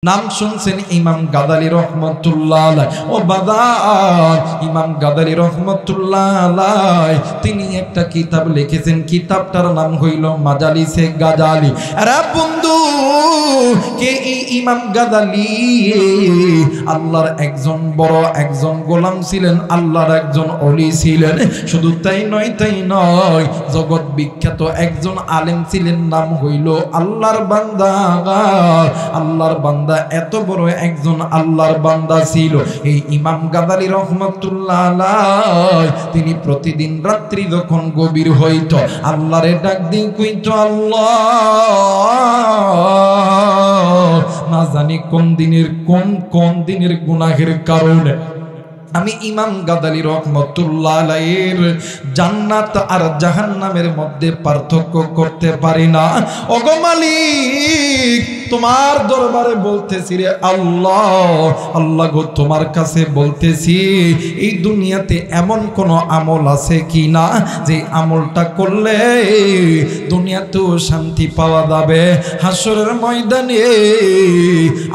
নাম শুনছেন ইমাম গাদালি রহমতুল্লাহ আলাইহি। ও বাদার, ইমাম গাদালি রহমতুল্লাহ আলাইহি তিনি একটা কিতাব লিখেছেন, কিতাবটার নাম হইল মাজালিসে গাজালি। আরে বন্ধু, কে এই ইমাম গাদালি? আল্লাহর একজন বড় একজন গোলাম ছিলেন, আল্লাহর একজন ওলি ছিলেন। শুধু তাই নয়, জগৎ বিখ্যাত একজন আলেম ছিলেন, নাম হইল আল্লাহর বান্দা। আল্লাহর বান্দা, এত বড় একজন আল্লাহর বান্দা ছিল এই ইমাম গাদালি রহমতুল্লাহ আলাইহি। তিনি প্রতিদিন রাত্রি যখন গভীর হইত আল্লাহরে ডাক দিয়ে কইত, আল্লাহ, না জানি কোন দিনের গুনাহের কারণে আমি ইমাম গাদালি রহমতুল্লাহ আলাইহির জান্নাত আর জাহান্নামের মধ্যে পার্থক্য করতে পারি না। ওগো মালিক, তোমার দরবারে বলতেছি রে আল্লাহ গো, তোমার কাছে বলতেছি এই দুনিয়াতে এমন কোন আমল আছে কি না যে আমলটা করলে দুনিয়াতেও শান্তি পাওয়া যাবে, হাসরের ময়দানে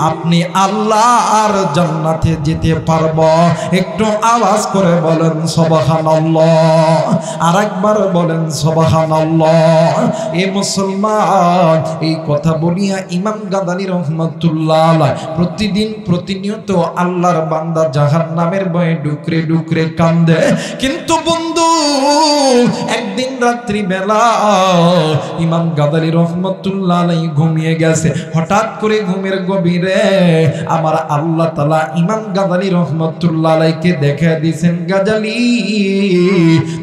আপনি আল্লাহ আর জান্নাতে যেতে পারবো। একটু আওয়াজ করে বলেন সুবহানাল্লাহ, আরেকবার বলেন সুবহানাল্লাহ। এ মুসলমান, এই কথা বলিয়া ইমাম গাদালি রহমতুল্লাহ আলাইহি প্রতিনিয়ত আল্লাহর বান্দা জাহান্নামের ভয়ে ডুকরে ডুকরে কান্দে। কিন্তু বন্ধু, একদিন রাত্রি বেলা ইমাম গাদালি রহমতুল্লাহ আলাইহি ঘুমিয়ে গেছে। হঠাৎ করে ঘুমের গভীরে আমার আল্লাহ তাআলা ইমাম গাদালি রহমতুল্লাহ আলাইহিকে দেখা দিয়েছেন, গাজালি,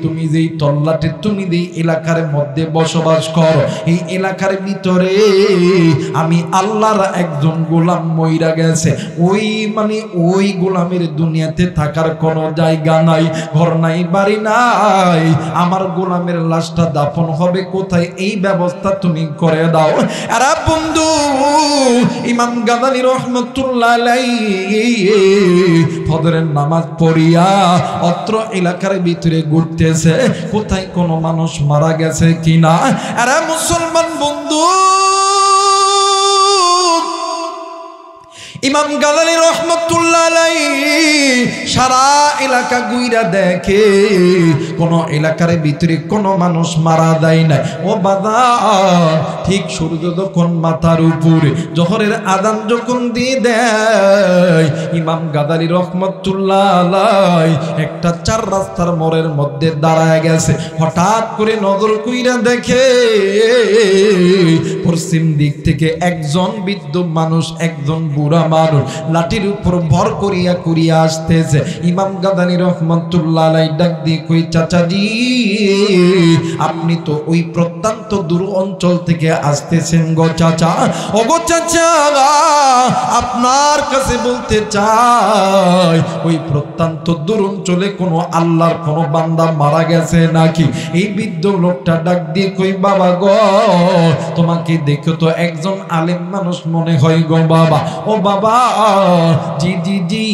তুমি যেই তল্লাটে, তুমি যেই এলাকার মধ্যে বসবাস করো, এই এলাকার ভিতরে আমি আল্লাহর একজন গোলাম মইরা গেছে। ওই গোলামের দুনিয়াতে থাকার কোনো জায়গা নাই, ঘর নাই, বাড়ি নাই। আমার গোলামের লাশটা দাফন হবে কোথায়, এই ব্যবস্থা তুমি করে দাও। আরে বন্ধু, ইমাম গাদালি রহমতুল্লাহ আলাইহি ফজরের নামাজ পড়িয়া অত্র এলাকার ভিতরে ঘুরতেছে, কোথায় কোনো মানুষ মারা গেছে কিনা। আরে মুসলমান বন্ধু, ইমাম গাদালি রহমতুল্লাহ আলাইহি সারা এলাকা ঘুইরা দেখে কোন এলাকার ভিতরে কোনো মানুষ মারা যায় না। ও বাবা, ঠিক সূর্য যখন মাথার উপরে জোহরের আযান যখন দিয়ে দেয়, ইমাম গাদালি রহমতুল্লাহ আলাইহি একটা চার রাস্তার মোড়ের মধ্যে দাঁড়ায় গেছে। হঠাৎ করে নজর কইরা দেখে পশ্চিম দিক থেকে একজন বৃদ্ধ মানুষ, একজন বুড়া মানুষ লাঠির উপর ভর করিয়া আসতেছে। ইমাম গাদালি রহমতুল্লাহ আলাইহি ডাক দিয়ে কই, চাচাজি, আপনি তো ওই প্রত্যন্ত দূর অঞ্চল থেকে আসতেছেন গো চাচা। ও গো চাচা, আপনার কাছে বলতে চাই, ওই প্রত্যন্ত দূর অঞ্চলে কোনো আল্লাহর কোনো বান্দা মারা গেছে নাকি? এই বৃদ্ধ লোকটা ডাক দিয়ে কই, বাবা গো, তোমাকে দেখো তো একজন আলেম মানুষ মনে হয় গো বাবা। ও বাবা, জি জি জি,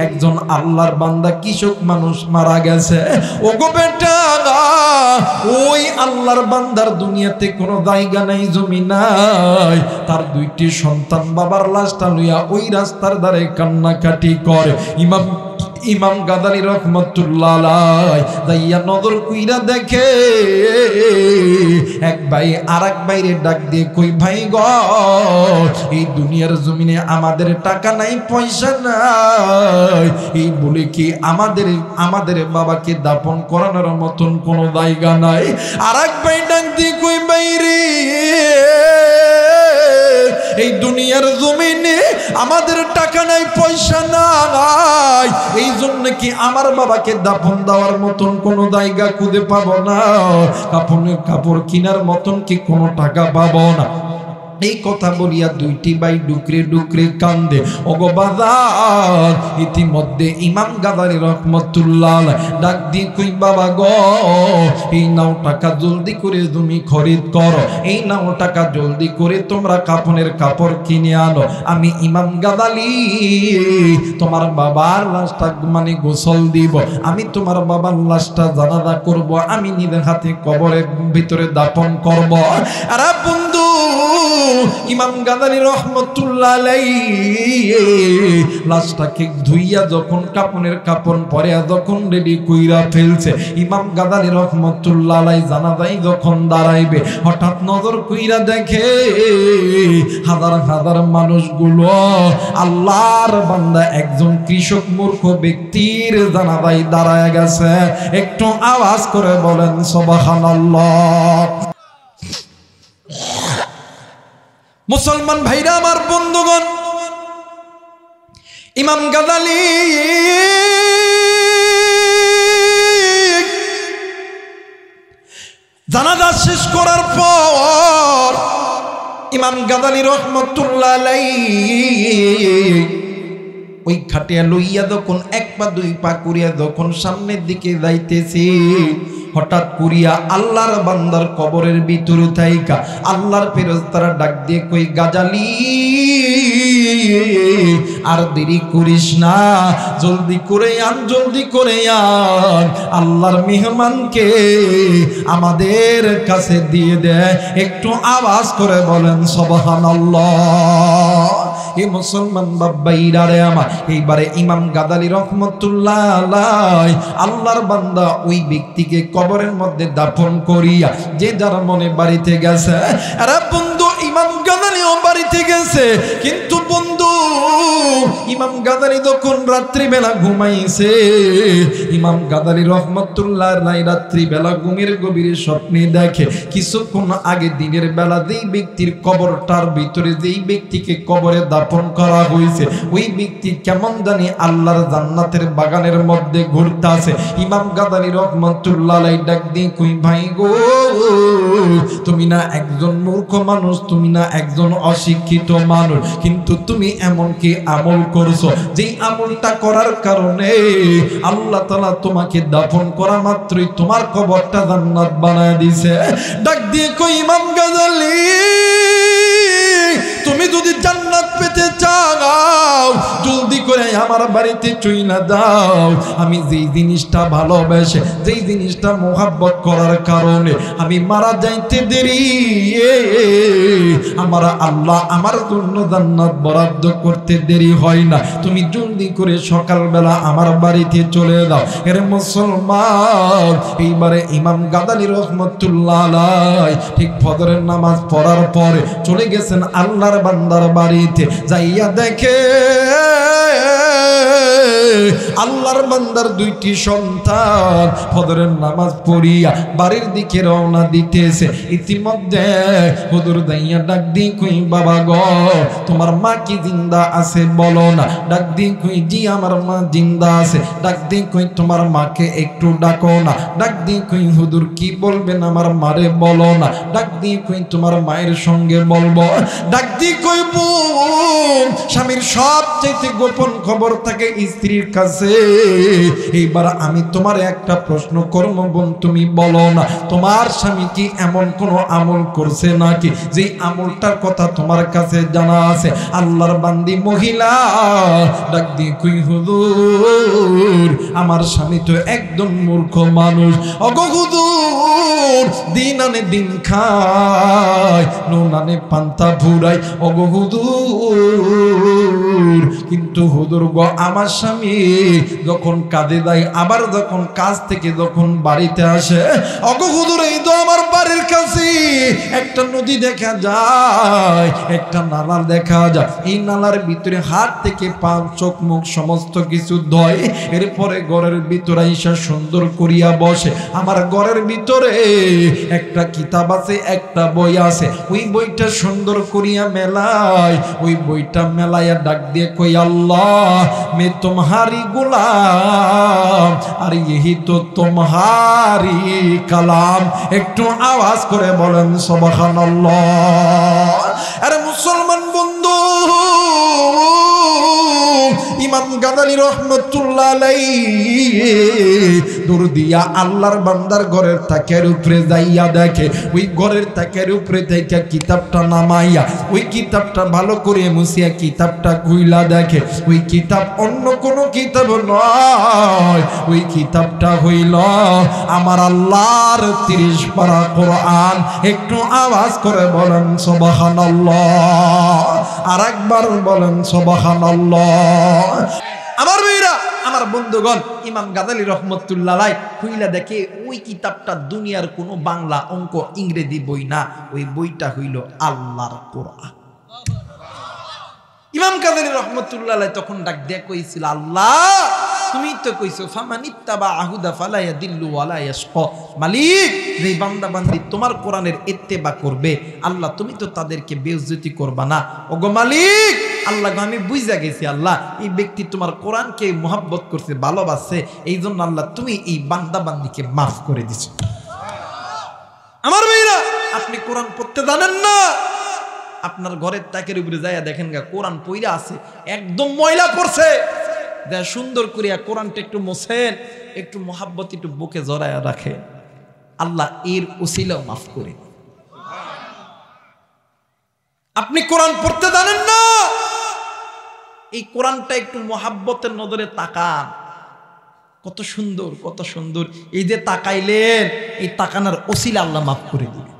একজন আল্লাহর বান্দা কৃষক মানুষ মারা গেছে। ও গো বেটা, ওই আল্লাহর বান্দার দুনিয়াতে কোনো জায়গা নাই, জমি নাই। তার দুইটি সন্তান বাবার লাশটা লইয়া ওই রাস্তার ধারে কান্নাকাটি করে। ইমাম গাদালি রহমতুল্লাহ আলাইহি যাইয়া নজর কইরা দেখে এক ভাই আরেক ভাইরে ডাক দিয়ে কই, ভাই গো, এই দুনিয়ার জমিনে আমাদের টাকা নাই, পয়সা নাই, এই বলে কি আমাদের বাবাকে দাফন করানোর মতন কোনো জায়গা নাই? আরেক ভাই ডাক দিয়ে কই, ভাই রে, এই দুনিয়ার জমিনে আমাদের টাকা নাই, পয়সা নাই, এই জন্য কি আমার বাবাকে দাফন দেওয়ার মতন কোনো জায়গা খুঁজে পাবো না, কাপড় কেনার মতন কি কোনো টাকা পাবো না। এই কথা বলিয়া দুইটি ভাই ডুকরে ডুকরে কান্দে। ওগো বাজার, ইতিমধ্যে ইমাম গাদালি রহমতুল্লাহ আলাইহি ডাক দিয়ে কই, বাবা গো, এই নাও টাকা, জলদি করে তুমি খরিদ করো, এই নাও টাকা, জলদি করে তোমরা কাপড়ের কাপড় কিনে আনো। আমি ইমাম গাদালি তোমার বাবার লাশটা গোসল দিব, আমি তোমার বাবার লাশটা জানাজা করব, আমি নিজের হাতে কবরের ভিতরে দাফন করব। আরে বন্ধু, ইমাম গাদালি রহমতুল্লাহ আলাইহি লাশটাকে ধুইয়া যখন কাপনের কাপড় পরে যখন রেডি কইরা ফেলছে, ইমাম গাদালি রহমতুল্লাহ আলাইহি জানাজায় যখন দাঁড়াইবে হঠাৎ নজর কইরা দেখে হাজার হাজার মানুষগুলো আল্লাহর বান্দা একজন কৃষক মূর্খ ব্যক্তির জানাজায় দাঁড়ায় গেছে। একটু আওয়াজ করে বলেন সুবহানাল্লাহ। মুসলমান ভাইরা আমার, বন্ধুগণ, ইমাম গাদালি জানাজা শেষ করার পর ইমাম গাদালি রহমতুল্লাহ আলাইহি ওই খাটিয়া লইয়া যখন এক পা দুই পা করিয়া যখন সামনের দিকে যাইতেছি, হঠাৎ করিয়া আল্লাহর বান্দার কবরের ভিতর থাইকা আল্লাহর ফেরেশতারা ডাক দিয়ে কই, গাজালি আর দেরি করিস না, জলদি করে আন, জলদি করে আন, আল্লাহর মেহমানকে আমাদের কাছে দিয়ে দে। একটু আওয়াজ করে বলেন সুবহানাল্লাহ। এই মুসলমান বাবাইরা রে আমার, এইবারে ইমাম গাদালি রহমতুল্লাহ আলাইহি আল্লাহর বান্দা ওই ব্যক্তিকে কবরের মধ্যে দাফন করিয়া যে যার মনে বাড়িতে গেছে। আরে বন্ধু, ইমাম গাদালিও বাড়িতে গেছে, কিন্তু বন্ধু ইমাম গাদালি যখন রাত্রিবেলা ঘুমাইছে, ইমাম গাদালি রহমতুল্লাহ আলাইহি রাত্রিবেলা ঘুমের গভীরে স্বপ্নে দেখে কিছুক্ষণ আগে দিনের বেলা যেই ব্যক্তির কবরটার ভিতরে যেই ব্যক্তিকে কবরে দাফন করা হয়েছে ওই ব্যক্তি কেমন জানি আল্লাহর জান্নাতের বাগানের মধ্যে ঘুরতাছে। ইমাম গাদালি রহমতুল্লাহ আলাইহি ডাক দিয়ে কই, ভাই গো, তুমি না একজন মূর্খ মানুষ, তুমি না একজন অশিক্ষিত মানুষ, কিন্তু তুমি এমন কি আমল করছো যেই আমলটা করার কারণে আল্লাহ তাআলা তোমাকে দাফন করা মাত্রই তোমার কবরটা জান্নাত বানায় দিয়েছে। ডাক দিয়ে কই, ইমাম গাদালি, তুমি যদি জান্নাত পেতে চাও জলদি করে আমার বাড়িতে চইলা দাও। আমি যেই জিনিসটা ভালোবাসে, যেই জিনিসটা মোহাব্বত করার কারণে আমি মারা যাইতে দেরি, আমার আল্লাহ আমার জন্য জান্নাত বরাদ্দ করতে দেরি হয় না। তুমি জলদি করে সকালবেলা আমার বাড়িতে চলে দাও। এর মুসলমান, এইবারে ইমাম গাদালি রহমতুল্লাহ আলাইহি ঠিক ফজরের নামাজ পড়ার পরে চলে গেছেন আল্লাহর বান্দার বাড়িতে। যাইয়া দেখে আল্লাহর বান্দার দুইটি সন্তান ফজরের নামাজ পড়িয়া বাড়ির দিকে রওনা দিতেছে। ইতিমধ্যে হুজুর দাইয়া ডাক দিয়ে কই, বাবা গো, তোমার মা কি জিন্দা আছে বলো না। ডাক দিয়ে কই, জি আমার মা জিন্দা আছে। ডাক দিয়ে কই, তোমার মাকে একটু ডাকো না। ডাক দিয়ে কই, হুজুর কি বলবেন আমার মারে বলো না। ডাক দিয়ে কই, তোমার মায়ের সঙ্গে বলবো। ডাক দিয়ে কই, বোন, স্বামীর সবচেয়ে গোপন খবর থাকে স্ত্রীর কাছে। এইবার আমি তোমার একটা প্রশ্ন করব বোন, তুমি বলো না, তোমার স্বামী কি এমন কোন আমল করছে নাকি যে আমলটার কথা তোমার কাছে জানা আছে? আল্লাহর বান্দি মহিলা ডাক দিয়ে কই, হুজুর, আমার স্বামী তো একদম মূর্খ মানুষ। ওগো হুজুর, দিন আনে দিন খায়, নুন আনে পান্তা ফুরায়। ওগো হুজুর, কিন্তু হুজুর গো, আমার স্বামী যখন কাজে যায় আবার যখন কাজ থেকে যখন বাড়িতে আসে, ওগো হুজুর, এই তো আমার বাড়ির কাছে একটা নদী দেখা যায়, একটা নালা দেখা যায়। এই নালার ভিতরে হাত থেকে পা, চোখ, মুখ সমস্ত কিছু ধয়, এরপরে ঘরের ভিতরে আইসা সুন্দর করিয়া বসে। আমার ঘরের ভিতরে একটা কিতাব আছে, একটা বই আছে, ওই বইটা সুন্দর করিয়া মেলায়। ওই বইটা মেলাইয়া ডাক দিয়ে কই, আল্লাহ मैं तुम्हारी गुलाम और यही तो तुम्हारी कलाम। একটু আওয়াজ করে বলেন সুবহানাল্লাহ। আরে মুসলমান বন্ধু, ইমাম গাদালি রহমতুল্লাহ আলাইহি দূর দিয়া আল্লাহর বান্দার ঘরের তাকের উপরে যাইয়া দেখে, ওই ঘরের তাকের উপরে থেকে কিতাবটা নামাইয়া ওই কিতাবটা ভালো করে মুছিয়া কিতাবটা খুইলা দেখে, ওই কিতাব অন্য কোনো কিতাব নয়, ওই কিতাবটা হইল আমার আল্লাহর 30 পারা কোরআন। একটু আওয়াজ করে বলেন সুবহানাল্লাহ, আরেকবার বলেন সুবহানাল্লাহ। আমার ভাইরা, আমার বন্ধুগণ, ইমাম গাজালি রহমতুল্লাহ আলাইহি খুইলা দেখে ওই কিতাবটা দুনিয়ার কোনো বাংলা, অঙ্ক, ইংরেজি বই না, ওই বইটা হইল আল্লাহর কোরআন। ইমাম গাজালি রহমতুল্লাহ আলাইহি তখন ডাক দিয়ে কইছিল, আল্লাহ তুমি তো কইছো ফামানিত্তাবা আহুদা ফালা ইয়াদিল্লু ওয়ালা ইয়াশকা, মালিক যে বান্দা বান্দি তোমার কোরআনের ইত্তেবা করবে আল্লাহ তুমি তো তাদেরকে বেইজ্জতি করবা না। ওগো মালিক, আল্লাহ আমি বুঝা গেছি আল্লাহ এই ব্যক্তি তোমার কোরআনকে মুহাব্বত করছে, ভালোবাসে, এই জন্য আল্লাহ তুমি এই বান্দা বান্দিকে মাফ করে দিছো। আমার ভাইরা, আপনি কোরআন পড়তে জানেন না, আপনার ঘরের তাকের উপরে যাইয়া দেখেন গা কোরআন পইরা আছে, একদম ময়লা পড়ছে, দেখ সুন্দর করিয়া কোরআনটা একটু মোছেন, একটু মোহাব্বত একটু বুকে জড়ায়া রাখে, আল্লাহ এর উসিলাও মাফ করে। আপনি কোরআন পড়তে জানেন না, এই কোরআনটা একটু মোহাব্বতের নজরে তাকান, কত সুন্দর, কত সুন্দর। এই যে তাকাইলেন, এই তাকানোর উসিলা আল্লাহ মাফ করে দিবে।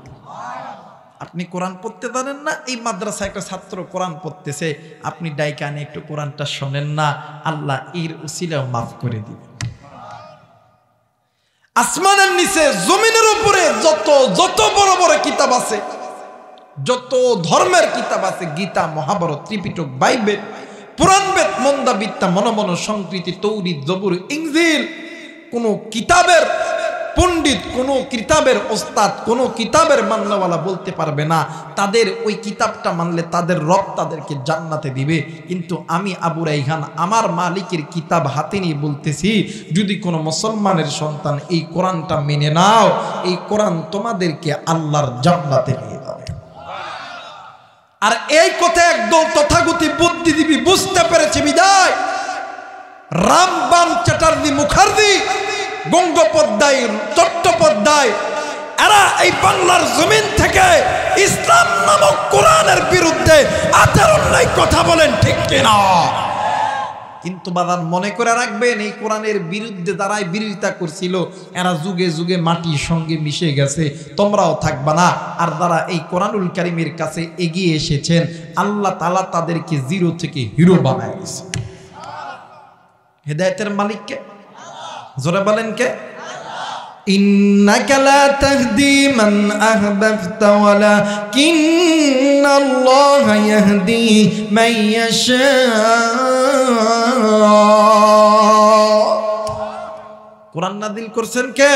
আপনি কোরআন পড়তে জানেন না, এই মাদ্রাসায় একটা ছাত্র কোরআন পড়তেছে, আপনি ডাইকানে একটু কোরআনটা শোনেন না, আল্লাহ এর উসিলাও মাফ করে দিবে। আসমানের নিচে জমিনের উপরে যত যত বড় বড় কিতাব আছে, যত ধর্মের কিতাব আছে, গীতা, মহাভারত, ত্রিপিটক, বাইবেল, পুরাণ, বেদ, মন্দা, বিদ্যা, মনমন, সংস্কৃতি, তৌরিত, জবুর, ইনজিল, কোন কিতাবের পণ্ডিত, কোন কিতাবের ওস্তাদ, কোন কিতাবের মানলাওয়ালা বলতে পারবে না তাদের ওই কিতাবটা মানলে তাদের রব তাদেরকে জান্নাতে দিবে। কিন্তু আমি আবু রাইহান আমার মালিকের কিতাব হাতে নিয়ে বলতেছি, যদি কোনো মুসলমানের সন্তান এই কোরআনটা মেনে নাও, এই কোরআন তোমাদেরকে আল্লাহর জান্নাতে নিয়ে যাবে। আর এই কথা একদল তথাগতি বুদ্ধিজীবী বুঝতে পেরেছে বিদায় রামবাম, চ্যাটার্জি, মুখার্জি, গঙ্গোপাধ্যায়, চট্টোপাধ্যায়, এরা এই বাংলার জমিন থেকে ইসলাম নামক কোরআনের বিরুদ্ধে আচরণের কথা বলেন, ঠিক কিনা? কিন্তু বাদান মনে করে রাখবেন, এই কোরআনের বিরুদ্ধে যারাই বিরোধিতা করছিল এরা যুগে যুগে মাটির সঙ্গে মিশে গেছে, তোমরাও থাকবা না। আর যারা এই কোরআনুল কারীমের কাছে এগিয়ে এসেছেন, আল্লাহ তাআলা তাদেরকে জিরো থেকে হিরো বানায় দিয়েছে। হেদায়েতের মালিককে জোরে বলেন কে? ইন্নাকা লা তাহদি মান আহবাবতা ওয়ালাকিন্নাল্লাহা ইয়াহদি মান ইয়াশা। কোরআন নাযিল করছেন কে?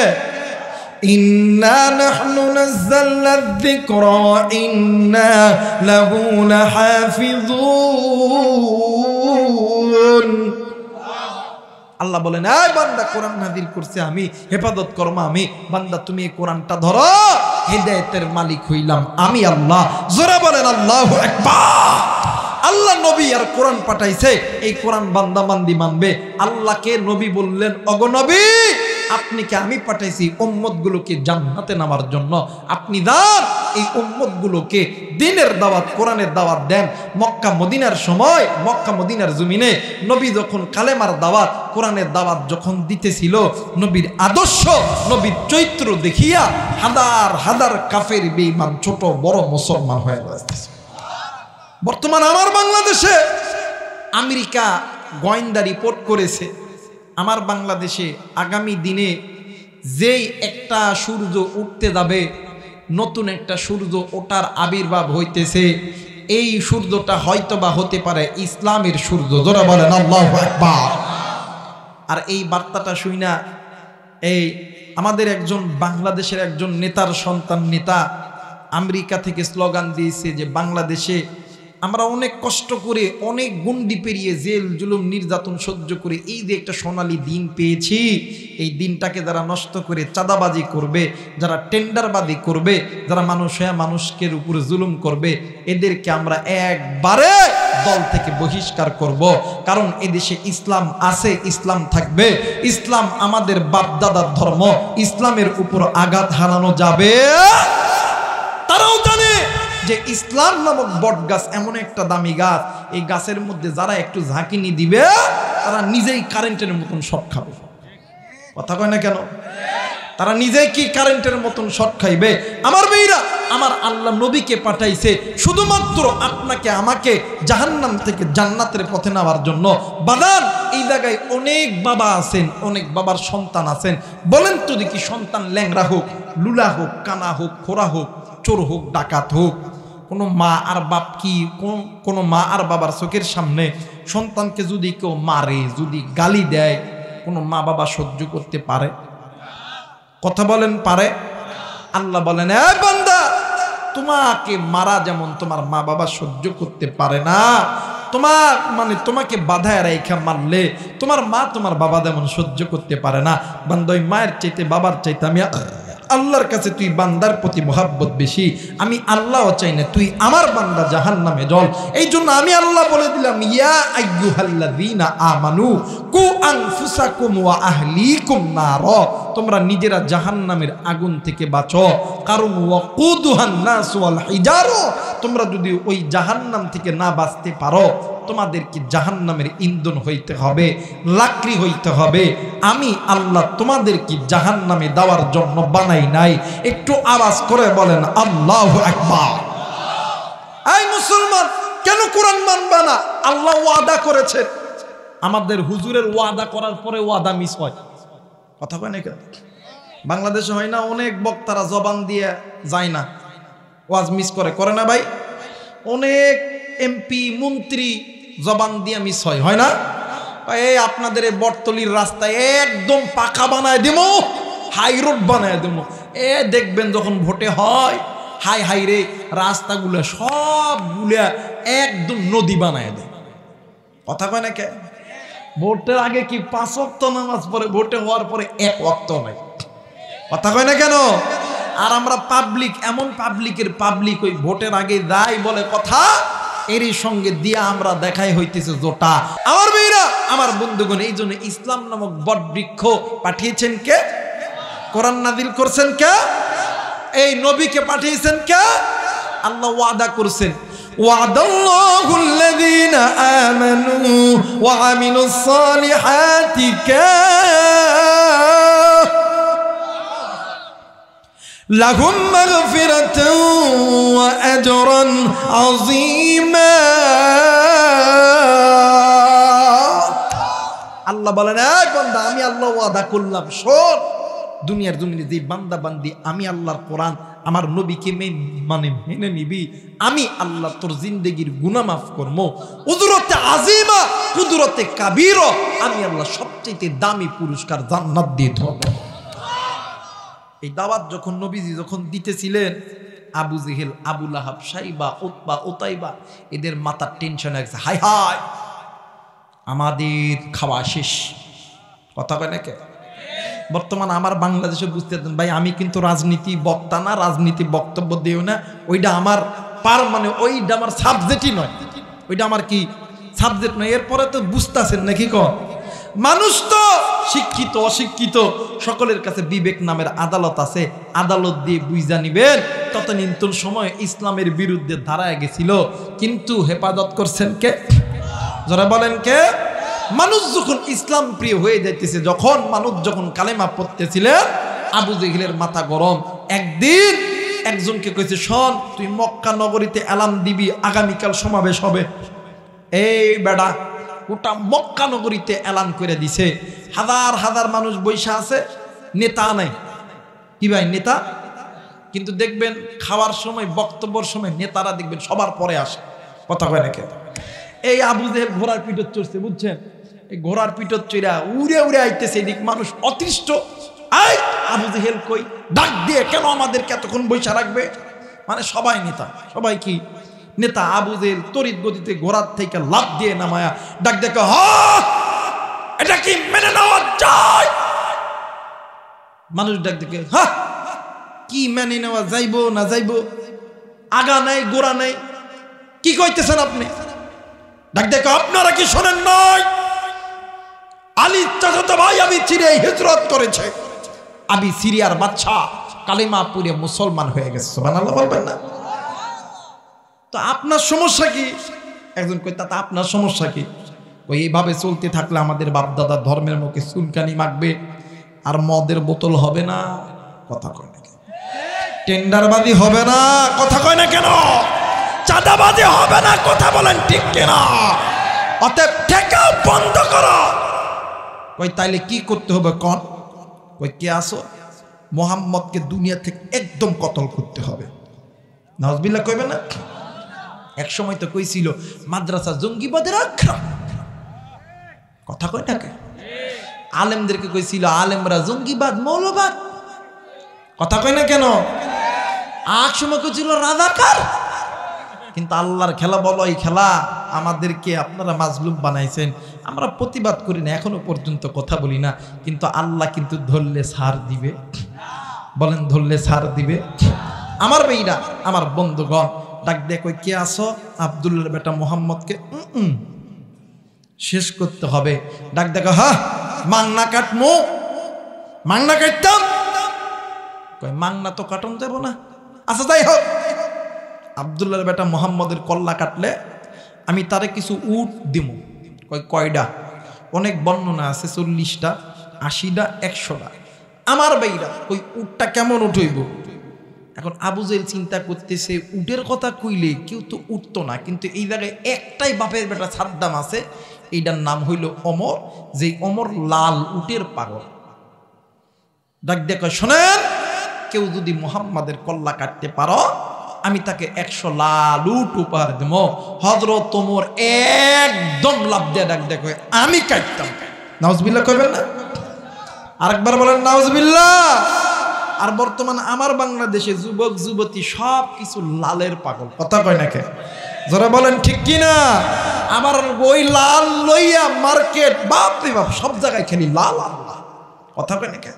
ইন্না নাহনু নাযালনা যিকরা ওয়া ইন্না লাহু লাহাফিযুন। আল্লাহ বলেন, এই বান্দা কোরআন নাযিল করছে আমি, হেফাজত করব আমি। বান্দা তুমি এই কোরআনটা ধরো, হেদায়েতের মালিক হইলাম আমি আল্লাহ। জোরে বলেন আল্লাহু আকবার। আল্লাহ নবী আর কোরআন পাঠাইছে, এই কোরআন বান্দা বান্দি মানবে। আল্লাহকে নবী বললেন, ওগো নবী আপনিকে আমি পাঠাইছি উম্মতগুলোকে জান্নাতে নামার জন্য, আপনি যান এই উম্মতগুলোকে দ্বীনের দাওয়াত, কোরআনের দাওয়াত দেন। মক্কা মদিনার সময়, মক্কা মদিনার জমিনে নবী যখন কালেমার দাওয়াত, কোরআনের দাওয়াত যখন দিতেছিল, নবীর আদর্শ, নবীর চরিত্র দেখিয়া হাজার হাজার কাফের বেঈমান ছোট বড় মুসলমান হয়ে যাচ্ছে। বর্তমান আমার বাংলাদেশে আমেরিকা গোয়েন্দা রিপোর্ট করেছে, আমার বাংলাদেশে আগামী দিনে যেই একটা সূর্য উঠতে যাবে, নতুন একটা সূর্য ওঠার আবির্ভাব হইতেছে, এই সূর্যটা হয়তোবা হতে পারে ইসলামের সূর্য। জোরে বলেন আল্লাহু আকবার। আর এই বার্তাটা শুইনা এই আমাদের একজন বাংলাদেশের একজন নেতার সন্তান নেতা আমেরিকা থেকে স্লোগান দিয়েছে যে বাংলাদেশে আমরা অনেক কষ্ট করে অনেক গণ্ডি পেরিয়ে জেল জুলুম নির্যাতন সহ্য করে এই যে একটা সোনালী দিন পেয়েছি, এই দিনটাকে যারা নষ্ট করে চাঁদাবাজি করবে, যারা টেন্ডারবাজি করবে, যারা মানুষের উপরে জুলুম করবে, এদেরকে আমরা একবারে দল থেকে বহিষ্কার করব। কারণ এদেশে ইসলাম আছে, ইসলাম থাকবে, ইসলাম আমাদের বাপদাদার ধর্ম, ইসলামের উপর আঘাত হানানো যাবে। তারাও জানে যে ইসলাম নামক বট গাছ এমন একটা দামি গাছ, এই গাছের মধ্যে যারা একটু ঝাঁকিনি দিবে তারা নিজেই কারেন্টের মতন শর্ট খাবে। কথা কয় না কেন? তারা নিজেই কি কারেন্টের মতন শর্ট খাইবে? আমার ভাইরা, আমার আল্লাহ নবীকে পাঠাইছে শুধুমাত্র আপনাকে আমাকে জাহান্নাম থেকে জান্নাতের পথে নেওয়ার জন্য। বাদান, এই জায়গায় অনেক বাবা আছেন, অনেক বাবার সন্তান আছেন। বলেন তো দেখি, সন্তান ল্যাংড়া হোক, লুলা হোক, কানা হোক, খোরা হোক, চোর হোক, ডাকাত হোক, কোনো মা আর বাপ কি কোনো মা আর বাবার চোখের সামনে সন্তানকে যদি কেউ মারে, যদি গালি দেয়, কোনো মা বাবা সহ্য করতে পারে? কথা বলেন, পারে? আল্লাহ বলেন, এই বান্দা, তোমাকে মারা যেমন তোমার মা বাবা সহ্য করতে পারে না, তোমাকে বাধায় রেখা মারলে তোমার মা তোমার বাবা যেমন সহ্য করতে পারে না। বান্দা, ওই মায়ের চাইতে বাবার চাইতে আমি আল্লাহর কাছে তুই বান্দার প্রতি মহাব্বত বেশি। আমি আল্লাহও চাই না তুই আমার বান্দা জাহান্নামে জল। এই জন্য আমি আল্লাহ বলে দিলাম, ইয়া আইয়ুহাল্লাযীনা আমানু কু আনফুসাকুম ওয়া আহলিকুম নার, তোমরা নিজেরা জাহান্নামের আগুন থেকে বাঁচো। কারণ ওয়াকুদুহান নাস ওয়াল হিজার, তোমরা যদি ওই জাহান্নাম থেকে না বাঁচতে পারো, তোমাদেরকে জাহান্নামের ইন্ধন হইতে হবে, লাকড়ি হইতে হবে। আমি আল্লাহ তোমাদেরকে জাহান্নামে দেওয়ার জন্য বানাই নাই। একটু আওয়াজ করে বলেন আল্লাহু আকবার। এই মুসলমান, কেন কোরআন মানবা না? আল্লাহ ওয়াদা করেছেন। আমাদের হুজুরের ওয়াদা করার পরে ওয়াদা মিস হয়। কথা কয় না কেন? বাংলাদেশে হয় না, অনেক বক্তারা জবান দিয়ে যায় না, ওয়াজ মিস করে না ভাই? অনেক এমপি মন্ত্রী জবান দিয়ে মিস হয় না? এই আপনাদের এই বটতলির রাস্তায় একদম পাকা বানায় দেবো, হাই রোড বানায় দেবো। দেখবেন যখন ভোটে হয়, হাই রে, রাস্তাগুলো সবগুলা একদম নদী বানায় দেয়। কথা কয় না কে? ভোটের আগে কি 5 ওয়াক্ত নামাজ পড়ে, ভোটে হওয়ার পরে 1 ওয়াক্ত নাই। কথা কয় না কেন? আর আমরা পাবলিক, এমন পাবলিক ওই ভোটের আগে যাই বলে কথা, এরই সঙ্গে দিয়া আমরা দেখাই হইতেছে জোটা। আমার মেয়েরা, আমার বন্ধুগণ, এই জন্য ইসলাম নামক বট বৃক্ষ পাঠিয়েছেন কে? কোরআন নাযিল করছেন কে? এই নবীকে পাঠিয়েছেন কে? আল্লাহ ওয়াদা করছেন, ওয়াদাল্লাহুল্লাযীনা আমানু ওয়া আমিলুস সালিহাতি লাহুম মাগফিরাতুন ওয়া আজরান আযীমা। আল্লাহ বলেন, এই বান্দা, আমি আল্লাহ ওয়াদা করলাম, শোন, দুনিয়ার জমিনে যে বান্দা বান্দি আমি আল্লাহর কোরআন, আমার নবীকে মেনে নিবি, আমি আল্লাহ তোর জিন্দেগির গুনাহ মাফ করবো। উজরতে আজিমা, কুদরতে কাবীর, আমি আল্লাহ সবচেয়ে দামি পুরস্কার জান্নাত দিয়ে ধরব। এই দাওয়াত যখন নবীজি যখন দিতেছিলেন, আবু জেহেল, আবু লাহাব, সাইবা, উতবা, উতাইবা, এদের মাথার টেনশন আছে, হাই হাই আমাদের খাওয়া শেষ। কথা কয় নাকি? বর্তমান আমার বাংলাদেশে বুঝতে দেন ভাই, আমি কিন্তু রাজনীতি বক্তা না, রাজনীতি বক্তব্য দিও না, ওইটা আমার ওইটা আমার সাবজেক্টই নয়, ওইটা আমার কি সাবজেক্ট নয়। এরপরে তো বুঝতেছেন নাকি? মানুষ তো শিক্ষিত অশিক্ষিত সকলের কাছে বিবেক নামের আদালত আছে, আদালত দিয়ে বুঝা নিবেন। ততদিন সময় ইসলামের বিরুদ্ধে দাঁড়ায় গেছিল, কিন্তু হেফাজত করছেন কে? যারা বলেন কে? মানুষ যখন ইসলাম প্রিয় হয়ে যাইতেছে, মানুষ যখন কালেমা পড়তেছিলেন, আবু জেহেলের মাথা গরম। একদিন একজনকে কইছে, শোন, তুই মক্কা নগরীতে এলান দিবি, আগামীকাল সমাবেশ হবে। এই বেড়া, ওটা মক্কা নগরীতে এলান করে দিছে, হাজার হাজার মানুষ বৈশা আছে, নেতা নাই। কি ভাই নেতা? কিন্তু দেখবেন খাওয়ার সময়, বক্তব্যের সময় নেতারা দেখবেন সবার পরে আসে। কথা কয় নাকি? এই আবু জেহেল ঘোড়ার পিঠত চড়ছে, বুঝছেন? এই ঘোড়ার পিঠত চড়া উড়ে উড়ে আইতেছে, এদিক মানুষ অতিষ্ঠ। আবু জেহেল কই, ডাক দিয়ে কেন আমাদেরকে এতক্ষণ বৈশা রাখবে? মানে সবাই নেতা, সবাই কি নেতা আবু জেহেল তড়িৎ গতিতে ঘোড়ার থেকে লাফ দিয়ে নামায়া ডাক দেখে, হ এটা কি মেনে নেওয়া যায়? মানুষ ডাক দেখে, হা কি মেনে নেওয়া যাইব না যাইব? আগা নাই গোড়া নাই, কি কইতেছেন আপনি? ডাক দেখে, আপনারা কি শোনেন নাই? আলী চাচাতো ভাই আবি সিরিয়ায় হিজরত করেছে। আবি সিরিয়ার বাদশা কালিমা পড়ে মুসলমান হয়ে গেছে। সুবহানাল্লাহ বলবেন না? তো আপনার সমস্যা কি? একজন কই, তা আপনার সমস্যা কি? ওই এইভাবে চলতে থাকলে আমাদের বাপদাদা ধর্মের মুখে চুলকানি মাখবে আর মদের বোতল হবে না। কথা কয় না কেন? টেন্ডারবাজি হবে না। কথা কয় না কেন? চাঁদাবাজি হবে না। কথা বলেন ঠিক কিনা? অতএব ঠেকা বন্ধ করো। কই তাইলে কি করতে হবে কোন? কই কে আসো? মোহাম্মদকে দুনিয়া থেকে একদম কতল করতে হবে। নাউজুবিল্লাহ কইবে না? এক সময় তো কইছিল মাদ্রাসা জঙ্গিবাদের আখড়া। কথা কয় না কেন? আলেমদেরকে কইছিল আলেমরা জঙ্গিবাদ মৌলবাদ। কথা কয় না কেন? এক সময় কইছিল রাজাকার। কিন্তু আল্লাহর খেলা বলো, এই খেলা আমাদেরকে আপনারা মাজলুম বানাইছেন, আমরা প্রতিবাদ করি না, এখনো পর্যন্ত কথা বলি না। কিন্তু আল্লাহ কিন্তু ধরলে ছাড় দিবে। বলেন ধরলে ছাড় দিবে। আমার ভাইরা, আমার বন্ধুগণ, ডাক দিয়ে কই কে আসো? আব্দুল্লাহর বেটা মোহাম্মদকে শেষ করতে হবে। ডাক দেখো, হ্যাঁ মাংনা কাটমো। মাংনা কাটতাম। কই মাংনা তো কাটন যাব না। আচ্ছা যাই হোক, আব্দুল্লাহর বেটা মোহাম্মদের কল্লা কাটলে আমি তারে কিছু উট দিব। কই কয়টা? অনেক বর্ণনা আছে, 40টা, 80টা, 100টা। আমার ভাইরা, ওই উটটা কেমন উঠইব? এখন আবু জেহেল চিন্তা করতেছে উটের কথা কইলে কেউ তো উঠতো না, কিন্তু এই জায়গায় একটাই বাপের বেটা সাদ্দাম আছে, এইটার নাম হইল অমর। যে অমর লাল উটের পাগল। ডাক দেখো, শোনেন, কেউ যদি মুহাম্মাদের কল্লা কাটতে পারো আমি তাকে 100 লাল উট উপহার দেব। হযরত ওমর একদম লাভ দিয়ে ডাক দেখো, আমি কাটতাম। নাউজুবিল্লাহ কইবেন না? আরেকবার বলেন নাউজুবিল্লাহ। আর বর্তমান আমার বাংলাদেশে যুবক যুবতী সব কিছু লালের পাগল। কথা কয় না কে? যারা বলেন ঠিক কিনা? আবার ওই লাল লইয়া মার্কেট, বাপ রে বাপ, সব জায়গায় খেলি লাল আর লাল। কথা কয় না কে?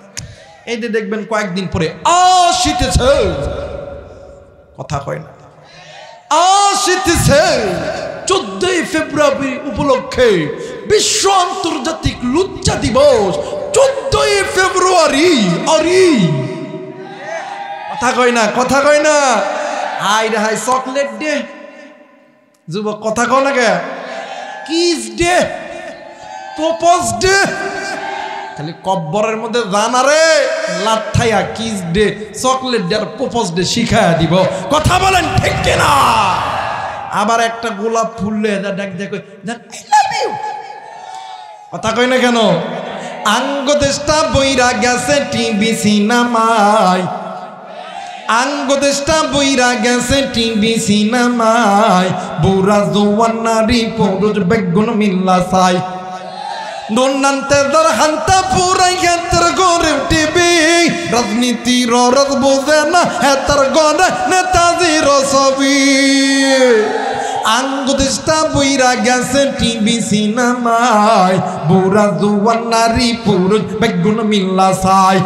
এই যে দেখবেন কয়েকদিন পরে আসিতেছে। কথা কয় না? আসিতেছে 14 ফেব্রুয়ারি উপলক্ষে বিশ্ব আন্তর্জাতিক লুচ্চা দিবস। 14 ফেব্রুয়ারি। আরে কথা কয় না? কথা কয় না? হাই রে হাই, চকলেট ডে। যুবক কথা কয় না কে? Kiss day, propose day. খালি কব্বরের মধ্যে জানারে লাঠাইয়া কিস ডে, চকলেট ডে আর প্রপোজ ডে শিখাইয়া দিব। কথা বলেন ঠিক কিনা? আবার একটা গোলাপ ফুললে ডাক দেখো, আই লাভ ইউ। কথা কয় না কেন? আঙ্গ দেশটা বইরা গেছে টিভি সিনেমায়। আঙ্গ দেশটা বইরা গেছে টিভি সিনেমায়। বুড়া জওয়ান নারী পুরুষ বেগুন মিল্লা চাই। নন্নান্তে দর হান্তা পুরাই হেতার গরে টিভি। রাজনীতির রস বোঝে না হেতার গরে নেতাজির ছবি। আঙ্গ দেশটা বইরা গেছে টিভি সিনেমায়। বুড়া জওয়ান নারী পুরুষ বেগুন মিল্লা চাই।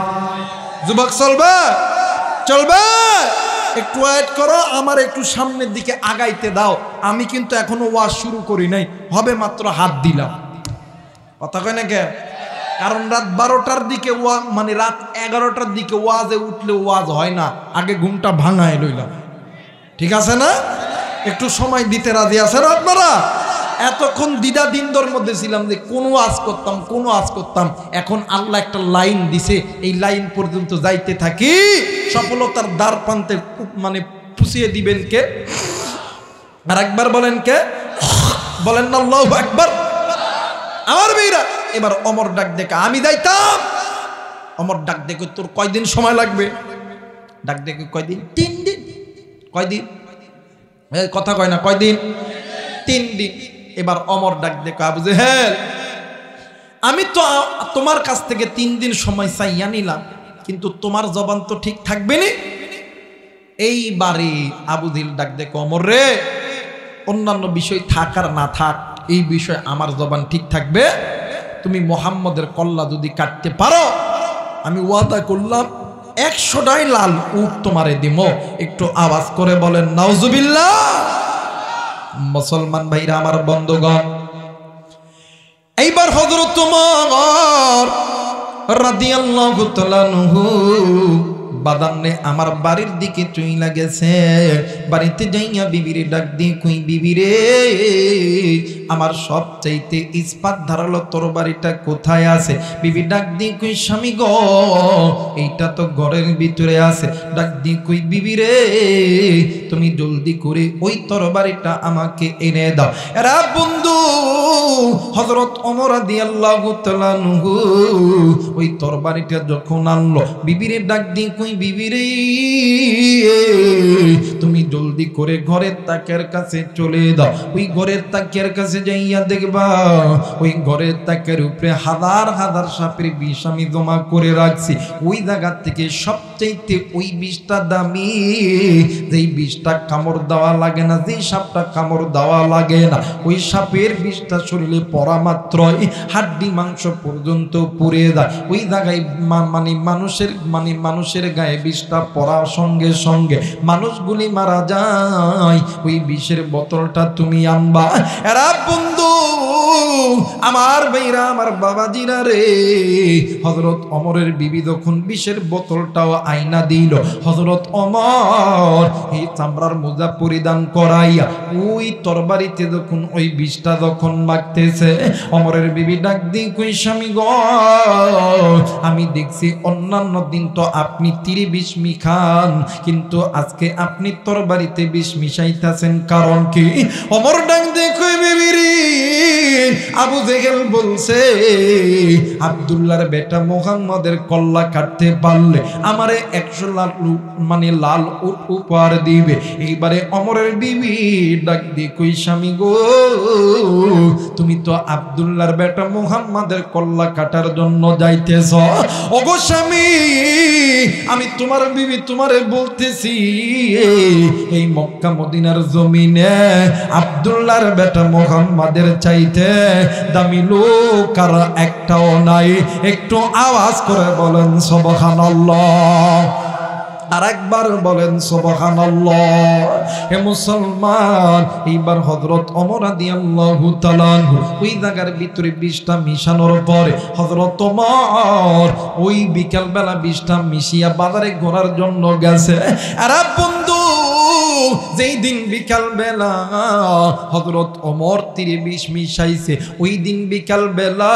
যুবক চলবে? চলবে? একটু ওয়েট করো, আমার একটু সামনের দিকে আগাইতে দাও। আমি কিন্তু এখনো ওয়াজ শুরু করি নাই, হবে মাত্র হাত দিলাম। কথা কয় না কে? কারণ রাত 12টার দিকে মানে রাত 11টার দিকে ওয়াজে উঠলে ওয়াজ হয় না, আগে ঘুমটা ভাঙায় লইলাম। ঠিক আছে না? একটু সময় দিতে রাজি আছেন আপনারা? এতক্ষণ দ্বিধা দ্বন্দ্বের মধ্যে ছিলাম যে কোন ওয়াজ করতাম, কোন ওয়াজ করতাম। এখন আল্লাহ একটা লাইন দিছে, এই লাইন পর্যন্ত যাইতে থাকি। সফলতার দ্বার প্রান্তে মানে পুষিয়ে দিবেন কে? আর একবার বলেন কে? বলেন না আল্লাহু আকবার। আমার ভাইরা, এবার অমর ডাক দেখে আমি যাইতাম। অমর ডাক দেখে, তোর কয়দিন সময় লাগবে? ডাক দেখে কয়দিন? 3 দিন। কয়দিন? কথা কয় না? কয়দিন? 3 দিন। এবার অমর ডাক দেখে, আবু জেহেল, আমি তো তোমার কাছ থেকে 3 দিন সময় চাইয়া নিলাম, কিন্তু তোমার জবান তো ঠিক থাকবে না। এইবারে আবু জেহেল ডাক দেখে, অমর রে, অন্যান্য বিষয় থাক আর না থাক, এই বিষয়ে আমার জবান ঠিক থাকবে। তুমি মোহাম্মদের কল্লা যদি কাটতে পারো, আমি ওয়াদা করলাম 100টাই লাল উট তোমারে দিব। একটু আওয়াজ করে বলেন নাউজুবিল্লাহ। মুসলমান ভাইরা আমার বন্ধুগণ, এইবার হযরত ওমর রাদিয়াল্লাহু তাআলা আনহু বাদান্নে আমার বাড়ির দিকে চইলা গেছে। বাড়িতে যাইয়া বিবিরে ডাক দিয়ে কই, বিবিরে আমার সবচাইতে ইস্পাত ধারালো তরবারিটা কোথায় আছে? বিবি ডাক দিয়ে কই, স্বামী গো এইটা তো ঘরের ভিতরে আছে। ডাক দিয়ে কই, বিবিরে তুমি জলদি করে ওই তরবারিটা আমাকে এনে দাও। এরা বন্ধু হযরত ওমর রাদিয়াল্লাহু তাআলা আনহু ওই তরবারিটা যখন আনলো, বিবিরে ডাক দিয়ে কই, বিবিরে তুমি জলদি করে ঘরের তাকের কাছে চলে দাও। ওই ঘরের তাকের কাছে যাইয়া দেখবা ওই ঘরের তাকের উপরে হাজার হাজার সাপের বিষ আমি জমা করে রাখছি। ওই জায়গা থেকে সবচাইতে ওই বিষটা দামি, যেই বিষটা কামড় দেওয়া লাগে না, যেই সাপটা কামড় দেওয়া লাগে না, ওই সাপের বিষটা শরীরে পড়া মাত্রই হাড্ডি মাংস পর্যন্ত পুড়ে যায়। ওই জায়গায় মানুষের গায়ে বিষটা পড়ার সঙ্গে সঙ্গে মানুষগুলি মারা যায়। ওই বিষের বোতলটা তুমি আনবা। এরা বন্ধু আমার ভাইরা, আমার বাবাজিরা রে, হযরত ওমরের বিবি যখন বিষের বোতলটাও আইনা দিল, হযরত ওমর এই চামড়ার মোজা পরিধান করাইয়া ওই তরবারিতে যখন ওই বিষটা যখন মাখতেছে, ওমরের বিবি ডাক দিয়ে কই, স্বামী গো আমি দেখছি অন্যান্য দিন তো আপনি তীরে বিষ মিখান, কিন্তু আজকে আপনি তরবারিতে বিষ মিশাইতেছেন, কারণ কি? ওমর ডাক দিয়ে কই, বিবি রে আবু জেহেল বলছে আব্দুল্লাহর বেটা মুহাম্মদের কল্লা কাটতে পারলে আমারে 100 লাল উট উপহার দিবে। এইবারে ওমরের বিবি ডাক দিয়ে কই, স্বামী গো তুমি তো আব্দুল্লাহর বেটা মুহাম্মদের কল্লা কাটার জন্য যাইতেছ। ওগো স্বামী, আমি তোমার বিবি তোমারে বলতেছি, এই মক্কা মদিনার জমিনে আব্দুল্লাহর বেটা মুহাম্মাদের চাইতে দামি লোক আর একটাও নাই। একটু আওয়াজ করে বলেন সুবহানাল্লাহ, আর একবার বলেন সুবহানাল্লাহ। হে মুসলমান, এইবার হযরত ওমর রাদিয়াল্লাহু তাআলা ওই জায়গার ভিতরে বিষটা মিশানোর পরে হযরত ওমর ওই বিকাল বেলা বিষটা মিশিয়া বাজারে ঘোরার জন্য গেছে। আরে বন্ধু, যেই দিন বিকাল বেলা হযরত ওমর তীরে বিষ মিশাইছে, ওই দিন বিকাল বেলা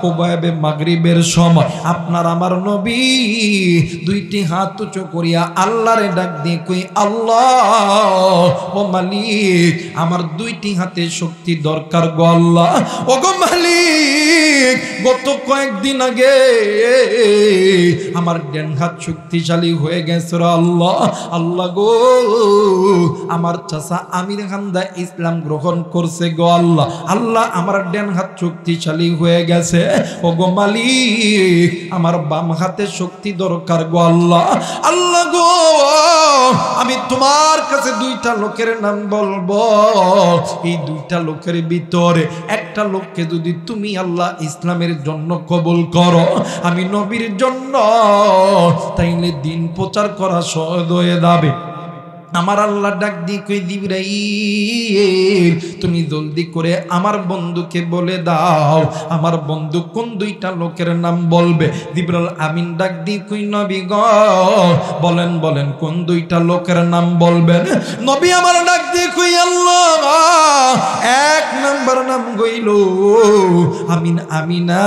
কুবায়ে মাগরিবের সময় আপনার আমার নবী দুইটি হাত উঁচু করিয়া আল্লাহরে ডাক দিয়ে কই, আল্লাহ ও মালিক, আমার দুইটি হাতে শক্তি দরকার গো আল্লাহ। ও গো মালিক, গত কয়েকদিন আগে আমার ডান হাত শক্তিশালী হয়ে গেছে আল্লাহ। আল্লাহ গো, আমার চাচা আমির হামদা ইসলাম গ্রহণ করছে গো আল্লাহ। আল্লাহ, আমার ডান হাত শক্তিশালী হয়ে গেছে। ও গো মালিক, আমার বাম হাতে শক্তি দরকার গো আল্লাহ। আল্লাহ গো, আমি তোমার কাছে দুইটা লোকের নাম বলবো, এই দুইটা লোকের ভিতরে একটা লোককে যদি তুমি আল্লাহ ইসলামের জন্য কবুল করো, আমি নবীর জন্য, তাইলে দিন প্রচার করা সহজ হয়ে যাবে। আমার আল্লাহ ডাক দিয়ে কই, জিবরাইল তুমি জলদি করে আমার বন্ধুকে বলে দাও আমার বন্ধু কোন দুইটা লোকের নাম বলবে। জিবরাইল আমিন ডাক দিয়ে কই, নবী গো বলেন বলেন কোন দুইটা লোকের নাম বলবেন? নবী আমার ডাক দিয়ে কই, আল্লাহ এক নাম্বার নাম হইল আমিনা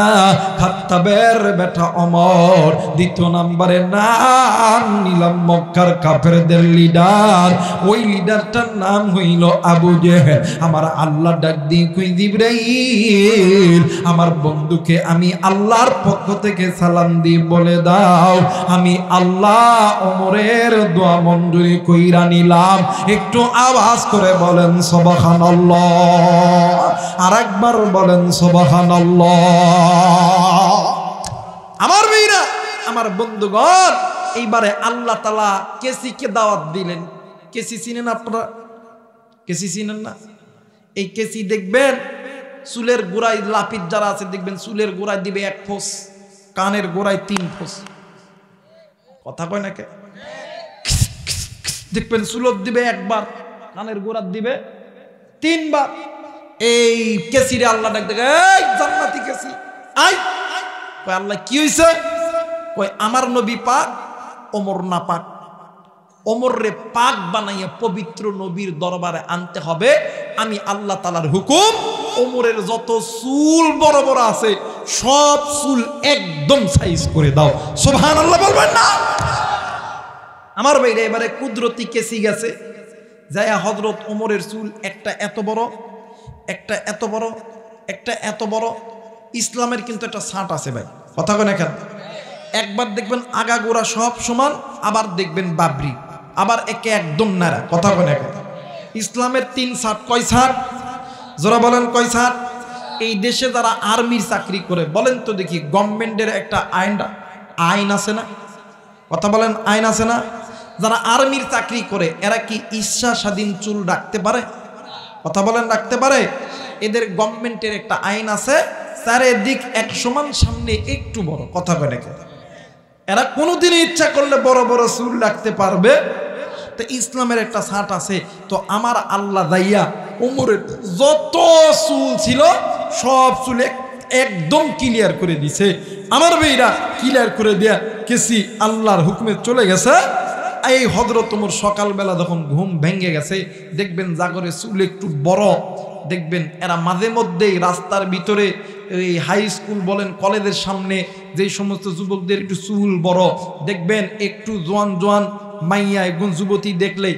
খাত্তাবের বেটা ওমর। দ্বিতীয় নাম্বারে নাম নিলাম মক্কার কাফেরদের লিডার, ওই লিডারটার নাম হইল আবু জেহেল। আমার আল্লাহ ডাক দিয়ে কই, জিবরাইল আমার বন্ধুকে আমি আল্লাহর পক্ষ থেকে সালাম দিয়ে বলে দাও আমি আল্লাহ ওমরের দোয়া মঞ্জুরি কইরা নিলাম। একটু আওয়াজ করে বলেন সুবহানাল্লাহ, আর একবার বলেন সুবহানাল্লাহ। আমার ভাইরা, আমার বন্ধুগণ, এইবারে আল্লাহ তাআলা কেসিকে দাওয়াত দিলেন। কেসি চিনেন আপনারা? কেসি চিনেন না? এই কেসি দেখবেন চুলের গোড়ায় লাপিত যারা আছে দেখবেন চুলের গোড়ায় দিবে 1 ফোঁস, কানের গোড়ায় 3 ফোঁস। কথা কয় নাকি? দেখবেন চুলত দিবে 1 বার, কানের গোড়ার দিবে 3 বার। এই কেসিরে আল্লাহ ডাক দেখে, এই জান্নাতি কেসি আই। কয় আল্লাহ কি হইছে? কয় আমার নবী পাক, ওমর না পাক। ওমর রে পাক বানাইয়া পবিত্র নবীর দরবারে আনতে হবে। আমি আল্লাহ তাআলার হুকুম, ওমরের যত চুল বড় বড় আছে সব চুল একদম সাইজ করে দাও। সুবহানাল্লাহ বলবেন না? আমার ভাইরা এবারে কুদরতি কেসি গেছে, যায়া হযরত ওমরের চুল একটা এত বড়, একটা এত বড়, একটা এত বড়। ইসলামের কিন্তু একটা ছাঁট আছে ভাই, কথা কয় না কেন? একবার দেখবেন আগাগোড়া সব সমান, আবার দেখবেন বাবরি, আবার একে একদম নাড়া, কথা কয় না কেন? ইসলামের 3 ছাঁট। কয় ছাঁট? যারা বলেন কয় ছাঁট? এই দেশে যারা আর্মির চাকরি করে বলেন তো দেখি, গভর্নমেন্টের একটা আইন আছে না? কথা বলেন, আইন আছে না? যারা আর্মির চাকরি করে এরা কি ইচ্ছা স্বাধীন চুল রাখতে পারে? কথা বলেন, রাখতে পারে? এদের গভর্নমেন্টের একটা আইন আছে, চারিদিক এক সমান, সামনে একটু বড়, কথা কয় নাকি? এরা কোনোদিন ইচ্ছা করলে বড় বড় চুল রাখতে পারবে। তো ইসলামের একটা ছাঁট আছে। তো আমার আল্লাহ দাইয়া ওমরের যত চুল ছিল সব চুল একদম ক্লিয়ার করে দিছে। আমার ভাইরা ক্লিয়ার করে দেয়া কেসি আল্লাহর হুকুমে চলে গেছে। এই হযরত ওমর সকালবেলা যখন ঘুম ভেঙে গেছে, দেখবেন জাগরে চুল একটু বড়। দেখবেন এরা মাঝে মধ্যেই রাস্তার ভিতরে, এই হাই স্কুল বলেন, কলেজের সামনে যে সমস্ত যুবকদের একটু চুল বড়, দেখবেন একটু জোয়ান জোয়ান মাইয়া একজন যুবতী দেখলেই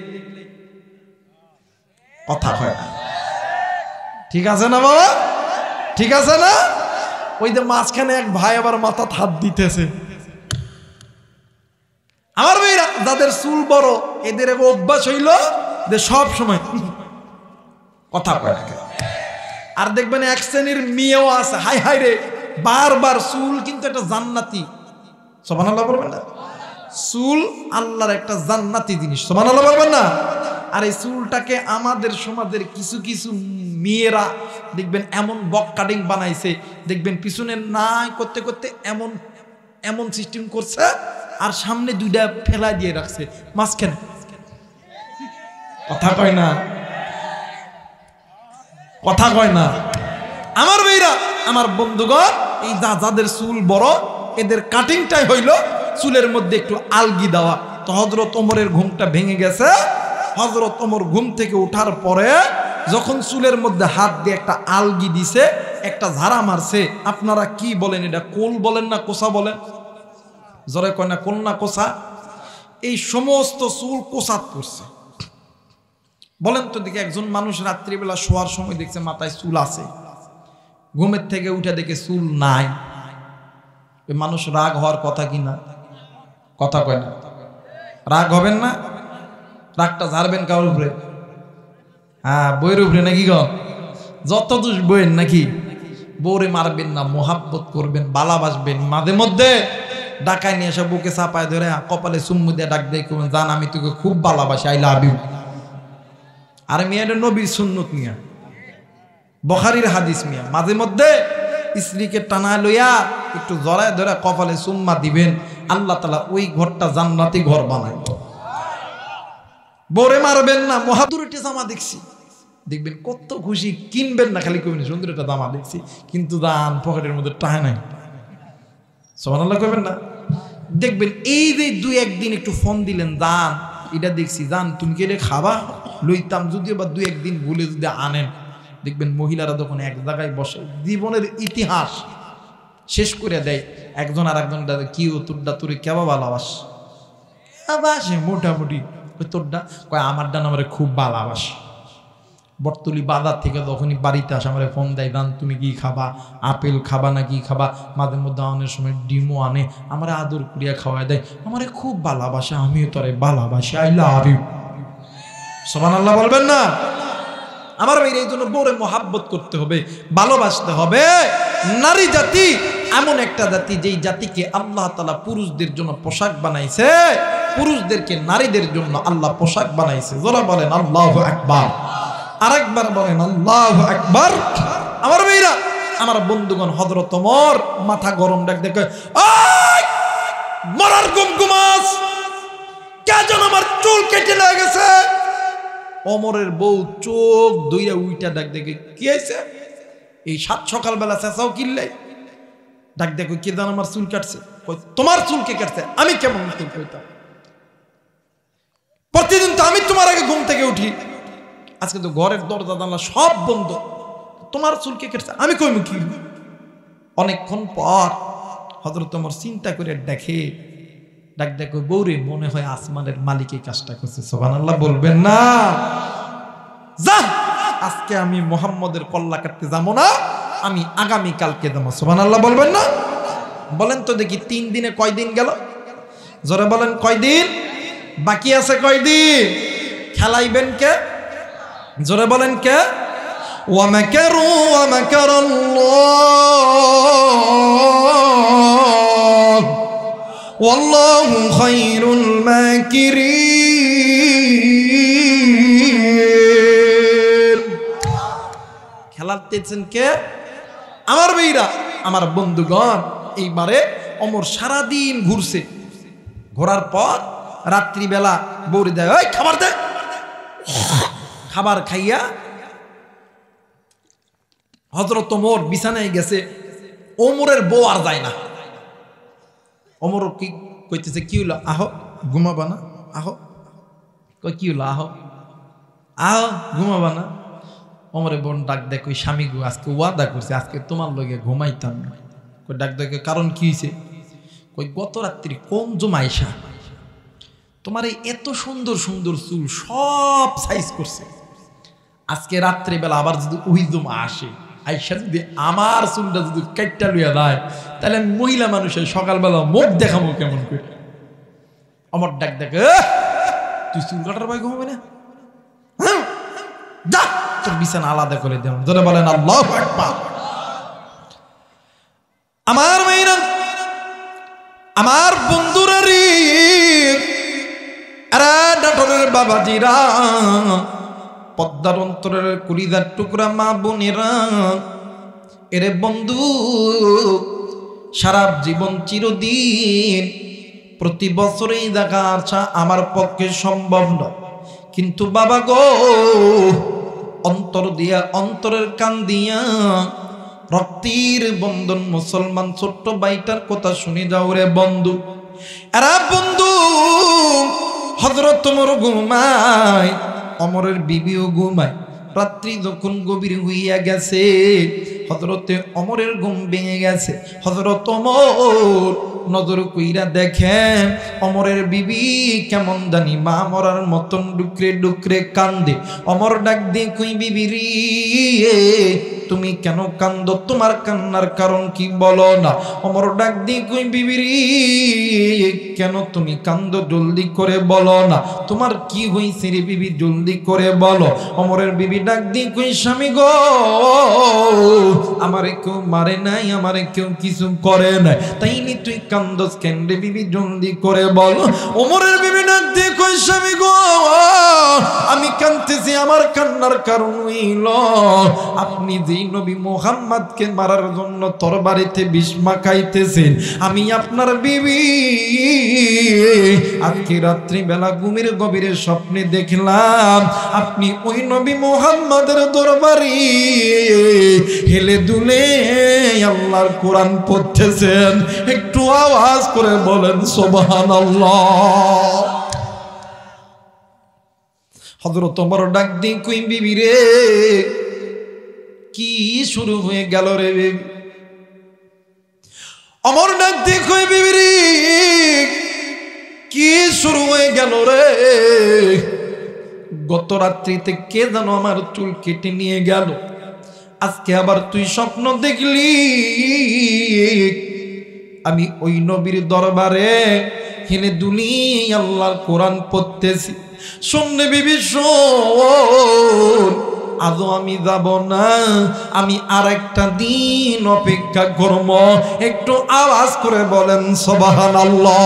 কথা হয় না। ঠিক আছে না বাবা? ঠিক আছে না? ওই যে মাঝখানে এক ভাই আবার মাথা হাত দিতেছে। আমার ভাইরা যাদের চুল বড় এদের অভ্যাস হইল যে সব সময় কথা কয় না। আর দেখবেন এক শ্রেণীর মেয়েও আছে, হাই হাই রে, বারবার চুল কিন্তু একটা জান্নাতি। সুবহানাল্লাহ বলবেন না? চুল আল্লাহর একটা জান্নাতি জিনিস। সুবহানাল্লাহ বলবেন না? আর এই চুলটাকে আমাদের সমাজের কিছু কিছু মেয়েরা দেখবেন এমন বক কাটিং বানাইছে, দেখবেন পিছনে নাই করতে করতে এমন এমন সিস্টেম করছে, আর সামনে 2টা ফেলা দিয়ে রাখছে মাঝখানে। কথা কয় না? কথা কয় না? আমার ভাইরা, আমার বন্ধুগণ, এই যাদের চুল বড় এদের কাটিংটাই হইল চুলের মধ্যে একটু আলগি দেওয়া। তো হযরত ওমরের ঘুমটা ভেঙে গেছে। হযরত ওমর ঘুম থেকে ওঠার পরে যখন চুলের মধ্যে হাত দিয়ে একটা আলগি দিছে, একটা ঝাড়া মারছে। আপনারা কি বলেন, এটা কোল বলেন না কোসা বলেন? জরে কয় না কোল না কোসা? এই সমস্ত চুল কোসাত করছে। বলেন তো দেখি, একজন মানুষ রাত্রিবেলা শোয়ার সময় দেখছে মাথায় চুল আছে, ঘুমের থেকে উঠে দেখে চুল নাই, ওই মানুষ রাগ হওয়ার কথা কি না? কথা কয় না? রাগ হবেন না? রাগটা ঝাড়বেন কারোর উপরে? হ্যাঁ, বইয়ের উপরে নাকি? যত দোষ বইয়ের নাকি? বউরে মারবেন না, মোহাব্বত করবেন, ভালোবাসবেন। মাঝে মধ্যে ডাকায় নিয়ে এসে বুকে চাপায় ধরে কপালে চুম্মু দিয়ে ডাক দিয়ে করবেন, জান আমি তোকে খুব ভালোবাসি, আই লাভ ইউ। আর মেয়েটা নবীর সুন্নত মিয়া, বুখারীর হাদিস মিয়া। মাঝে মধ্যে স্ত্রীকে টানা লইয়া একটু জড়ায় ধরে কপালে চুম্মা দিবেন, আল্লাহ তাআলা ওই ঘরটা জান্নাতি ঘর বানায়। বউরে মারবেন না, মহাদুরটি জামা দেখছি, দেখবেন কত খুশি। কিনবেন না, খালি কইবেন সুন্দর একটা জামা দেখছি, কিন্তু দান পকেটের মধ্যে টাকা নাই। সুবহানাল্লাহ কইবেন না? দেখবেন এই যে 2-1 দিন একটু ফোন দিলেন, দান এটা দেখছি, জান তুমি কি এটা খাবা? লইতাম, যদিও বা 2-1 দিন ভুলে যদি আনেন। দেখবেন মহিলারা যখন এক জায়গায় বসে জীবনের ইতিহাস শেষ করে দেয়, একজন আর একজন কি তোরটা তোরে কেবা ভালোবাস? বাসে মোটামুটি। তোরটা কয় আমার ডান আমারে খুব ভালোবাস। বটতলি বাজার থেকে যখনই বাড়িতে আসে আমার ফোন দেয়, দান তুমি কি খাবা? আপেল খাবা না কি খাবা? মাঝে মধ্যে আনার সময় ডিমও আনে, আমার আদর করিয়া খাওয়াই দেয়, আমারে খুব ভালোবাসে, আমিও তোরে ভালোবাসি, আই লাভ ইউ। সুবহানাল্লাহ বলবেন না? আমার ভাই, এই জন্য বউরে মোহাব্বত করতে হবে, ভালোবাসতে হবে। নারী জাতি এমন একটা জাতি, যেই জাতিকে আল্লাহ তাআলা পুরুষদের জন্য পোশাক বানাইছে, পুরুষদেরকে নারীদের জন্য আল্লাহ পোশাক বানাইছে। যারা বলেন আল্লাহু আকবার। আরেকবার বলেন আল্লাহু আকবার। আমার ভাইরা, আমার বন্ধুগণ, হযরত ওমর মাথা গরম ডাক দেখে, ওই মরার গুমগুমাস, কে যেন আমার চুল কেটে নিয়ে গেছে। ওমরের বউ চোখ দুইয়া উইটা ডাক দেখে, কি হয়েছে? এই সাত সকালবেলা চেঁচাও কিনলে ডাক দেখো, কে যেন আমার চুল কাটছে। তোমার চুল কে কাটছে? আমি কেমন চুল কইতাম? প্রতিদিন তো আমি তোমার আগে ঘুম থেকে উঠি, আজকে তো ঘরের দরজা জানলা সব বন্ধ, তোমার চুল কে কাটছে? আমি কইম কি? অনেকক্ষণ পর হযরত ওমর চিন্তা করে দেখে, ডাক দেখো, বৌরে মনে হয় আসমানের মালিক এই কাজটা করছে। সুবহানাল্লাহ বলবেন না? যা, আজকে আমি মুহাম্মদের কল্লা কাটতে যাবো না, আমি আগামী কালকে যাবো। সুবহানাল্লাহ বলবেন না? বলেন তো দেখি, 3 দিনে কয়দিন গেল? জোরে বলেন, কয়দিন বাকি আছে? কয়দিন? খেলাইবেন কে? জোরে বলেন কে? ওয়া মাকারু ওয়া মাকারাল্লাহ ওয়াল্লাহু খায়রুল মাকিরিন। খেলাতেছেন কে? আমার ভাইরা, আমার বন্ধুগণ, এইবারে ওমর সারাদিন ঘুরছে, ঘোরার পর রাত্রিবেলা বৌরি দেয়, ওই খাবার দে। খাবার খাইয়া হযরত ওমর বিছানায় গেছে। ওমরের বউ আর যায় না। ওমর কি কইতেছে, কি হলো? আহো, ঘুমাবা না? আহো। কই কি হলো? আহো আহো, ঘুমাবা না? ওমরের বোন ডাক দেয়, কই স্বামী গো, আজকে ওয়াদা করছে আজকে তোমার লগে ঘুমাইতাম না। কই ডাক দেখে, কারণ কি হয়েছে? কই গত রাত্রি কোন জমাইশা তোমার এই এত সুন্দর সুন্দর চুল সব সাইজ করছে, আজকে রাত্রিবেলা আবার যদি ওই জমা আসে, আইসা যদি আমার চুলটা যদি কাইটটা লইয়া দেয়, তাহলে আমি মহিলা মানুষের সকালবেলা মুখ দেখাবো কেমন করে? আমার ডাক দেখে, তুই চুল কাটার ভাই ঘুমাবে না? যা, তোর বিছানা আলাদা করে দেব। ধরে বলেন আল্লাহু আকবার। আমার মেয়েরা, আমার বন্ধুরা রে, আরে ডাটরের বাবাজিরা, পদ্মার অন্তরের কুড়িদার টুকরা মা বোনেরা, এরে বন্ধু, সারা জীবন চিরদিন প্রতি বছরেই দেখা আসা আমার পক্ষে সম্ভব নয়, কিন্তু বাবা গো, অন্তর দিয়া, অন্তরের কান দিয়া রক্তির বন্ধন মুসলমান ছোট্ট ভাইটার কথা শুনে যাও রে বন্ধু। এরা বন্ধু, হযরত ওমর ঘুমায়, ওমরের বিবিও ঘুমায়। রাত্রি যখন গভীর হইয়া গেছে, হযরতে ওমরের ঘুম ভেঙে গেছে। হযরত ওমর নজর কইরা দেখেন, ওমরের বিবি কেমন জানি মা মরার মতন ডুকরে ডুকরে কান্দে। ওমর ডাক দিয়ে কই, বিবি রে, তুমি কেন কান্দো? তোমার কান্নার কারণ কি বলো না? ওমর ডাক দিয়ে কই, বিবি রে, কেন তুমি কান্দো? জলদি করে বলো না, তোমার কি হইছে রে বিবি, জলদি করে বলো। ওমরের বিবি ডাক দিয়ে কই, স্বামী গো, আমারে কেউ মারে নাই, আমারে কেউ কিছু করে নাই, তাইনি তুই কান্দোস কেন রে বিবি, জলদি করে বলো। ওমরের বিবি ডাক দিয়ে কই, স্বামী গো, আমি কাঁদতেছি, আমার কান্নার কারণ হইল আপনি যে নবী মুহাম্মদকে মারার জন্য তরবারিতে বিষ মাখাইতেছেন, আমি আপনার বিবি আজকে রাত্রিবেলা ঘুমের গভীরে স্বপ্নে দেখলাম আপনি ওই নবী মুহাম্মদের দরবারে হেলে দুলে আল্লাহর কোরআন পড়তেছেন। একটু আওয়াজ করে বলেন সুবহানাল্লাহ। হযরত ওমর ডাক দিয়ে কই, বিবি রে, কি শুরু হয়ে গেল রে বিবি? ওমর ডাক দিয়ে কই, বিবি রে, কি শুরু হয়ে গেল রে? গত রাত্রিতে কে যেন আমার চুল কেটে নিয়ে গেল, আজকে আবার তুই স্বপ্ন দেখলি আমি ওই নবীর দরবারে হেলে দুলি আল্লাহর কোরআন পড়তেছি। শোন বিবি শোন, আজও আমি যাব না, আমি আর একটা দিন অপেক্ষা করব। একটু আওয়াজ করে বলেন সুবহানাল্লাহ।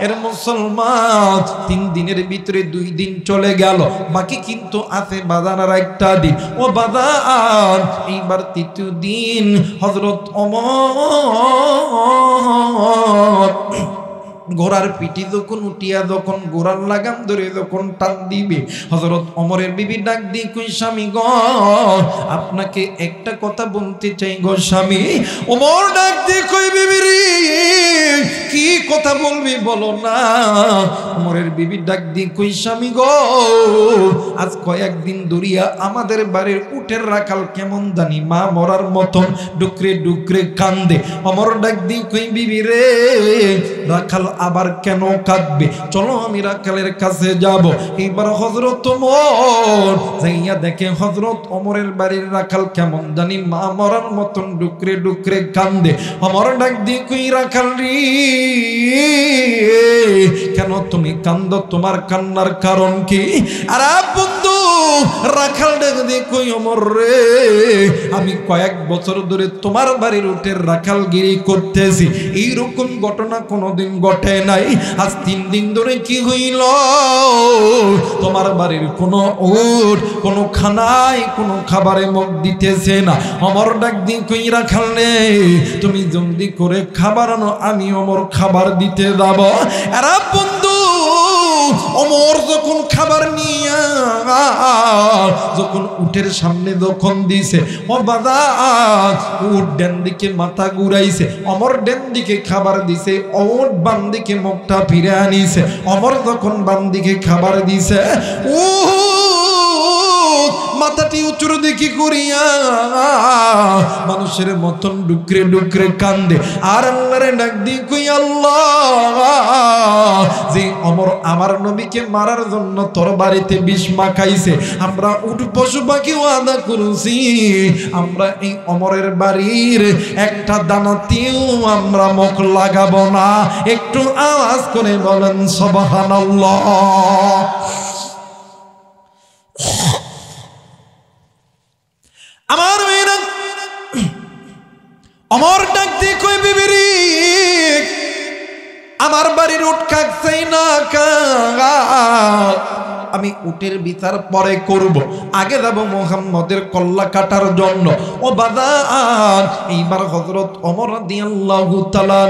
এর মুসলমান 3 দিনের ভিতরে 2 দিন চলে গেল, বাকি কিন্তু আছে বাজার একটা দিন। ও বাজার, এইবার 3য় দিন হযরত ওমর ঘোড়ার পিঠে যখন উঠিয়া যখন ঘোড়ার লাগাম ধরে যখন টান দিবে, হযরত ওমরের বিবি ডাক দিয়ে কই স্বামী গো, আপনাকে একটা কথা বলতে চাই গো স্বামী। ওমর ডাক দিয়ে কই বিবি রে, কি কথা বলবি বলো না। ওমরের বিবি ডাক দিয়ে কই স্বামী গো, আজ কয়েকদিন ধরিয়া আমাদের বাড়ির উটের রাখাল কেমন জানি মা মরার মতন ডুকরে ডুকরে কান্দে। ওমর ডাক দিয়ে কই বিবি রে, রাখাল আবার কেন কাঁদবে, চলো আমি রাখালের কাছে যাব। এইবার হযরত ওমর যাইয়া দেখে হযরত ওমরের বাড়ির রাখাল কেমন জানি মা মরার মতন ডুকরে ডুকরে কান্দে। ওমর ডাক দিয়ে কই রাখাল রে, কেন তুমি কান্দো, তোমার কান্নার কারণ কি? আরে বন্ধু, রাখাল ডাক দিয়ে কই ওমর রে, আমি কয়েক বছর ধরে তোমার বাড়ির উটের রাখালগিরি করতেছি, এইরকম ঘটনা কোনোদিন ঘটে নাই। আজ 3 দিন ধরে কি হইল, তোমার বাড়ির কোনো উট কোনো খানায় কোনো খাবারে মুখ দিতেছে না। ওমর ডাক দিয়ে কই রাখাল রে, তুমি জলদি করে খাবার আনো, আমি ওমর খাবার দিতে যাব। আরে বন্ধু, ওমর যখন খাবার নিয়ে যখন উটের সামনে যখন দিছে, ও বাবা উট ডান দিকে মাথা ঘুরাইছে, ওমর ডান দিকে খাবার দিছে, উট বাম দিকে মুখটা ফিরে আনিছে। ওমর যখন বাম দিকে খাবার দিছে, ও মাথাটি উঁচুর দিকে করিয়া মানুষের মতন ডুকরে ডুকরে কান্দে। আর আল্লাহরে ডাক দিয়ে কই আল্লাহ, যে ওমর আমার নবীকে মারার জন্য তোর বাড়িতে বিষ মাখাইছে, আমরা উট পশু পাখি ওয়াদা করেছি, আমরা এই ওমরের বাড়ির একটা দানাতেও আমরা মুখ লাগাবো না। একটু আওয়াজ করে বলেন সুবহানাল্লাহ। আমার মেয়েরা, ওমর ডাক দিয়ে কই বিবি রে, আমার বাড়ির উট খাকছেই না, আমি উটের বিচার পরে করব, আগে যাব মুহাম্মদের কল্লা কাটার জন্য। ও বাজার, এইবার হযরত ওমর রাদিয়াল্লাহু তাআলা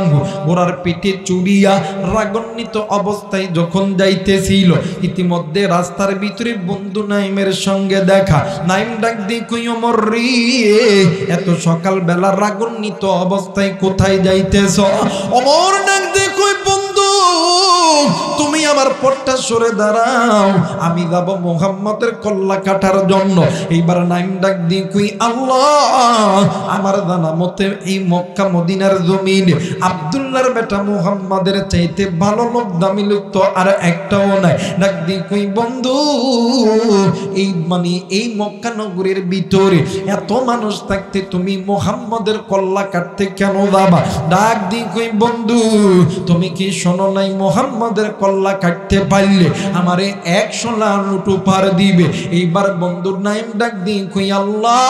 ঘোড়ার পিঠে চড়িয়া রাগান্বিত অবস্থায় যখন যাইতেছিল, ইতিমধ্যে রাস্তার ভিতরে বন্ধু নাইমের সঙ্গে দেখা। নাইম ডাক দিয়ে কই ওমর রে, এত সকালবেলা রাগান্বিত অবস্থায় কোথায় যাইতেছ? ওমর ডাক দিয়ে কই বন্ধু, তুমি আমার পথটা সরে দাঁড়াও, আমি যাব মুহাম্মদের কল্লা কাটার জন্য। এইবার নাইম ডাক দিয়ে কই আল্লাহ, আমার জানা মতে এই মক্কা মদিনার জমিনে আব্দুল্লাহর বেটা মুহাম্মাদের চাইতে ভালো লোক, দামি লোক তো আর একটাও নাই। ডাক দিয়ে কই বন্ধু, এই মক্কা নগরীর ভিতরে এত মানুষ থাকতে তুমি মুহাম্মদের কল্লা কাটতে কেন যাবা? ডাক দিয়ে কই বন্ধু, তুমি কি শোনো নাই, মুহাম্মদের কল্লা কাটতে পারলে আমারে 100 লাখ উট উপহার দিবে। এইবার বন্ধুর নাইম ডাক দিয়ে কই আল্লাহ,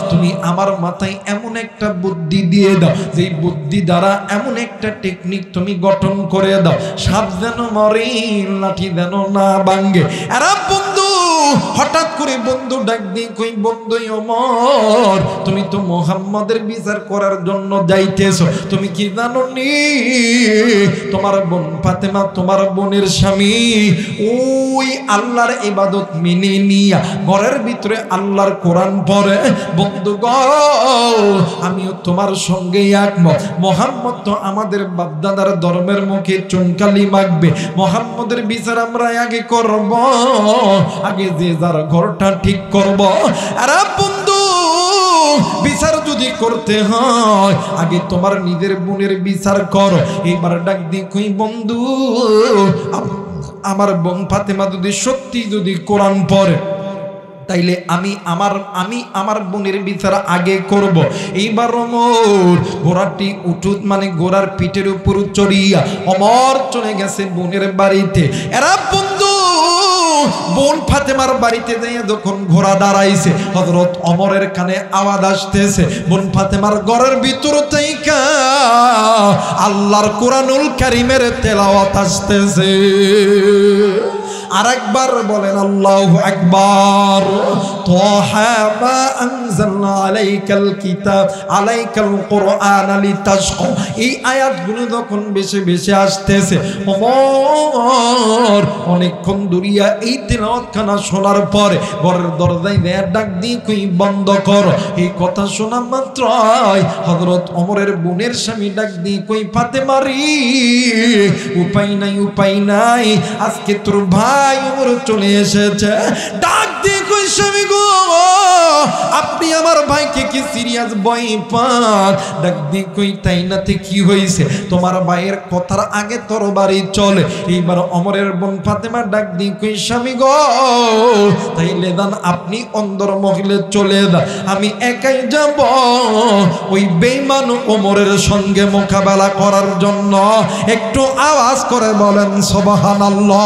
তুমি আমার মাথায় এমন একটা বুদ্ধি দিয়ে দাও, যেই বুদ্ধি দ্বারা এমন একটা টেকনিক তুমি গঠন করে দাও, সাপ যেন মরে, লাঠি যেন না ভাঙে। আরে বন্ধু, হঠাৎ করে বন্ধু ডাক দিয়ে কই বন্ধু ওমর, তুমি তো মুহাম্মদের বিচার করার জন্য যাইতেছো, তুমি কি জানো নি তোমার বোন ফাতেমা, তোমার বোনের স্বামী ওই আল্লাহর ইবাদত মেনে নিয়া ঘরের ভিতরে আল্লাহর কোরআন পড়ে। বন্ধু গো, আমিও তোমার সঙ্গে একমত, মুহাম্মদ তো আমাদের বাপদাদার ধর্মের মুখে চুনকালি মাখবে, মুহাম্মদের বিচার আমরা আগে করব, আগে যে যার ঘরটা ঠিক করব। আরে বন্ধু, বিচার যদি করতে হয় আগে তোমার নিজের বোনের বিচার করো। এইবার ডাক দিয়ে কই বন্ধু, আমার বোন ফাতেমা যদি সত্যি যদি কোরআন পড়ে, তাইলে আমি আমার বোনের বিচার আগে করব। এইবার ওমর ঘোড়াটি উঠুত ঘোড়ার পিঠের উপর চড়িয়া ওমর চলে গেছে বোনের বাড়িতে। এরা বন্ধু বোন ফাতেমার বাড়িতে যেয়ে যখন ঘোড়া দাঁড়াইছে হযরত ওমরের কানে আওয়াজ আসতেছে বোন ফাতেমার ঘরের ভিতর থেকে আল্লাহর কোরআনুল কারীমের তেলাওয়াত আসতেছে। আরেকবার বলেন আল্লাহু আকবার। তাহা মা আনজালনা আলাইকাল কিতাব আলাইকাল কুরআন লিতাশকা, এই আয়াতগুলো যখন বেশি বেশি আসতেছে ওমর অনেকক্ষণ দূরিয়া এই তেলাওয়াতখানা শোনার পরে ঘরের দরজায় ডাক দিয়ে কই বন্ধ কর। এই কথা শোনা মাত্রই হযরত ওমরের বোনের স্বামী ডাক দিয়ে কই ফাতেমা রে, উপায় নাই আজকে তোর ভাই ওমর চলে এসেছে। ডাক দিয়ে কই স্বামী গো, আপনি আমার ভাইকে কি সিরিয়াস ভয় পান? ডাক দিয়ে কই তাই নাতে কি হয়েছে? তোমার ভাইয়ের কথার আগে তোর বাড়ি চলে। এইবার ওমরের বোন ফাতেমা ডাক দিয়ে কই স্বামী গো, তাইলে দান আপনি অন্দর মহলে চলে যান, আমি একাই যাব ওই বেঈমান ওমরের সঙ্গে মোকাবেলা করার জন্য। একটু আওয়াজ করে বলেন সুবহানাল্লাহ।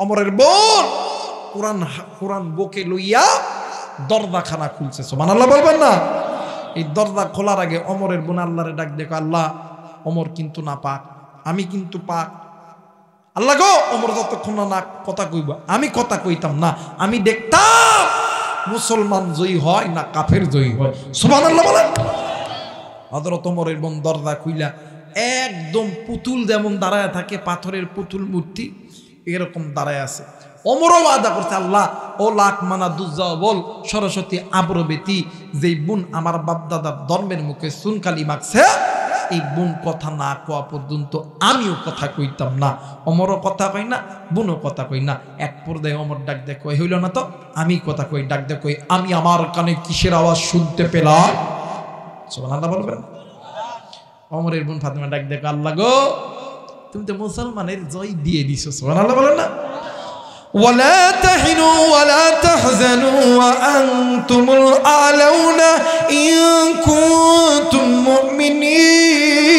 ওমরের বোন কোরআন বুকে লইয়া দরজাখানা খুলছে, সুবহানাল্লাহ বলবেন না? এই দরজা খোলার আগে ওমরের বোন আল্লাহরে ডাক দেখো, আল্লাহ ওমর কিন্তু না পাক, আমি কিন্তু পাক। আল্লাহ গো, ওমর যতক্ষণ না কথা কইবা আমি কথা কইতাম না, আমি দেখতাম মুসলমান জয়ী হয় না কাফের জয়ী হয়। সুবহানাল্লাহ বলেন। হযরত ওমরের বোন দরজা খুইলা একদম পুতুল যেমন দাঁড়ায় থাকে, পাথরের পুতুল মূর্তি এরকম দাঁড়ায় আছে। ওমরও ওয়াদা করছে, আল্লাহ ও লাখ মানা দুজ্জা বল সরস্বতী আবরবেতি, যেই বোন আমার বাপ দাদার ধর্মের মুখে সুনকালি মাখছে, এই বোন কথা না কোয়া পর্যন্ত আমিও কথা কইতাম না। ওমরও কথা কই না, বোনও কথা কই না। এক পর্যায়ে ওমর ডাক দেখো হইল না তো আমি কথা কই, ডাক দেখো আমি আমার কানে কিসের আওয়াজ শুনতে পেলাম? সুবহানাল্লাহ বলবেন। ওমরের বোন ফাতেমা ডাক দেখো, আল্লাহ গো তুমি তো মুসলমানের জয় দিয়ে দিছো। সুবহানাল্লাহ বলেন না? ওয়ালা তাহিনু ওয়ালা তাহজানু ওয়া আনতুমুল আলাউনা ইন কুনতুম মুমিনিন।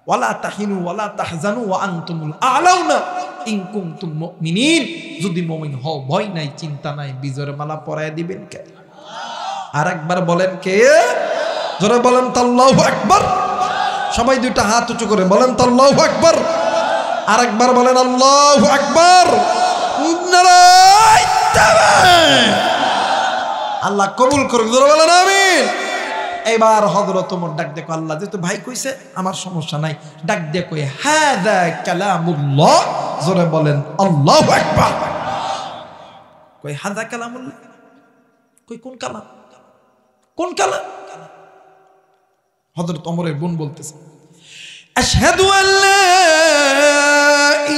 ওয়ালা তাহিনু ওয়ালা তাহজানু ওয়া আনতুমুল আলাউনা ইন কুনতুম মুমিনিন, যদি মুমিন হও ভয় নাই চিন্তা নাই, বিজয়ের মালা পরায় দিবেন কে? আরেকবার বলেন কে? জোরে বলেন তো আল্লাহু আকবার। সবাই দুইটা হাত উঁচু করে বলেন তো আল্লাহু আকবার। আরেকবার বলেন আল্লাহু আকবার। নারায়ে তাকবীর। আল্লাহ কবুল করুক, জোরে বলেন আমিন। এবার হযরত ওমর ডাক দেখো, আল্লাহ যেহেতু ভাই কইছে আমার সমস্যা নাই, ডাক দিয়ে কই হাযা কালামুল্লাহ, জোরে বলেন আল্লাহু আকবার। কই হাযা কালামুল্লাহ, কই কোন কালাম? কোন কালাম? হযরত ওমরের বোন বলতেছে, আশহাদু আল্লা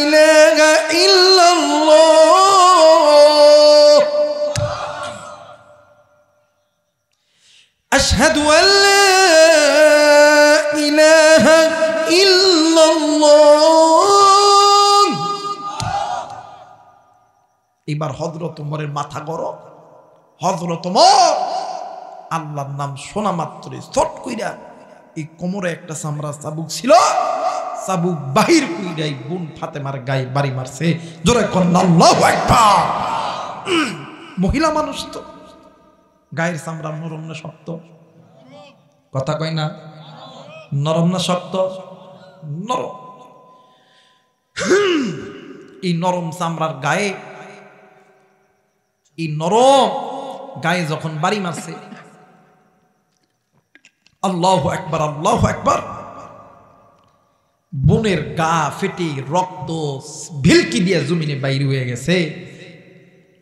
ইলাহা ইল্লাল্লাহ, আশহাদু আল্লা ইলাহা ইল্লাল্লাহ। এবার হযরত ওমরের মাথা গরম। হযরত ওমর আল্লাহর নাম শোনা মাত্রই চট কইরা এই কোমরে একটা চামড়া চাবুক ছিল, চাবুক বাহির কইরাই বোন ফাতেমার গায়ে বাড়ি মারছে। জোরে কোন আল্লাহু আকবার। মহিলা মানুষ তো গায়ের চামড়া নরম না শক্ত? কথা কই না? নরম না শক্ত? নরম। এই নরম চামড়ার গায়ে, এই নরম গায়ে যখন বাড়ি মারছে, আল্লাহু আকবার আল্লাহু আকবার, বোনের গা ফেটে রক্ত ভিলকি দিয়ে জমিনে বাইর হয়ে গেছে।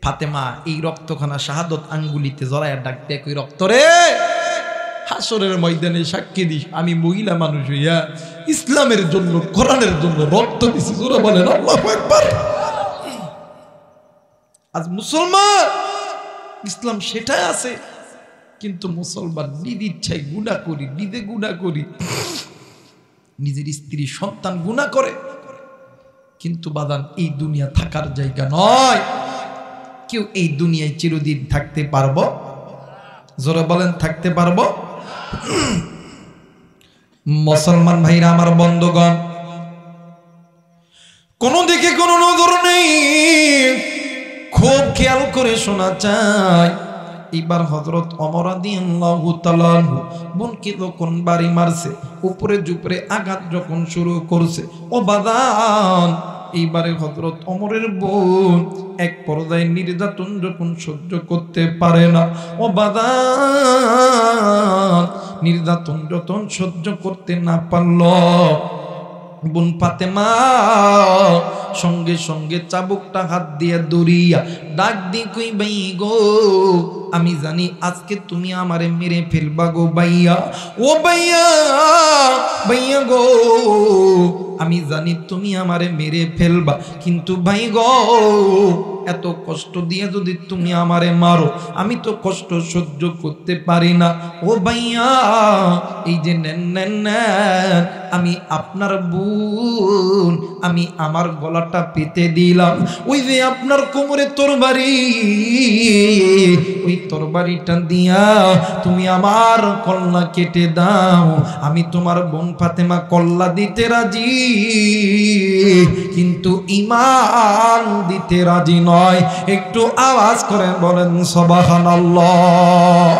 ফাতেমা এই রক্তখানা শাহাদত আঙ্গুলিতে জড়ায় ডাক দিয়ে কই, রক্ত রে, হাসরের ময়দানে সাক্ষী দিস আমি মহিলা মানুষ হইয়া ইসলামের জন্য কোরআনের জন্য রক্ত দিছি। জোরে বলেন আল্লাহু আকবার। আজ মুসলমান ইসলাম সেটাই আছে, কিন্তু মুসলমান নিজ ইচ্ছায় গুনাহ করি, নিজে গুনাহ করি, নিজের স্ত্রী সন্তান গুনাহ করে। কিন্তু বাদান এই দুনিয়া থাকার জায়গা নয়। কেউ এই দুনিয়ায় চিরদিন থাকতে পারবো? জোরে বলেন থাকতে পারবো? মুসলমান ভাইরা আমার বন্ধুগণ, কোনো দিকে কোনো নজর নেই। খুব খেয়াল করে শোনা চাই। এবার হযরত ওমর রাদিয়াল্লাহু তাআলা বোনকে যখন বাড়ি মারছে, উপরে জুপরে আঘাত যখন শুরু করছে, ও বাদান, এইবারে হযরত ওমরের বোন এক পর্যায়ে নির্যাতন যখন সহ্য করতে পারে না, ও বাদান, নির্যাতন যখন সহ্য করতে না পারল, বোন ফাতেমা সঙ্গে সঙ্গে চাবুকটা হাত দিয়ে দড়িয়া ডাক দি কই ভাই গো, আমি জানি আজকে তুমি আমারে মেরে ফেলবা গো ভাইয়া, ও ভাইয়া, ভাইয়া গো, আমি জানি তুমি আমারে মেরে ফেলবা, কিন্তু ভাই গো এত কষ্ট দিয়ে যদি তুমি আমারে মারো, আমি তো কষ্ট সহ্য করতে পারি না। ও ভাইয়া, এই যে নেন নেন নেন, আমি আপনার বোন, আমি আমার গলাটা পেতে দিলাম, ওই যে আপনার কোমরে তরবারি, ওই তরবারিটা দিয়া তুমি আমার কল্লা কেটে দাও, আমি তোমার বোন ফাতেমা কল্লা দিতে রাজি, কিন্তু ঈমান দিতে রাজি নয়। একটু আওয়াজ করে বলেন সুবহানাল্লাহ,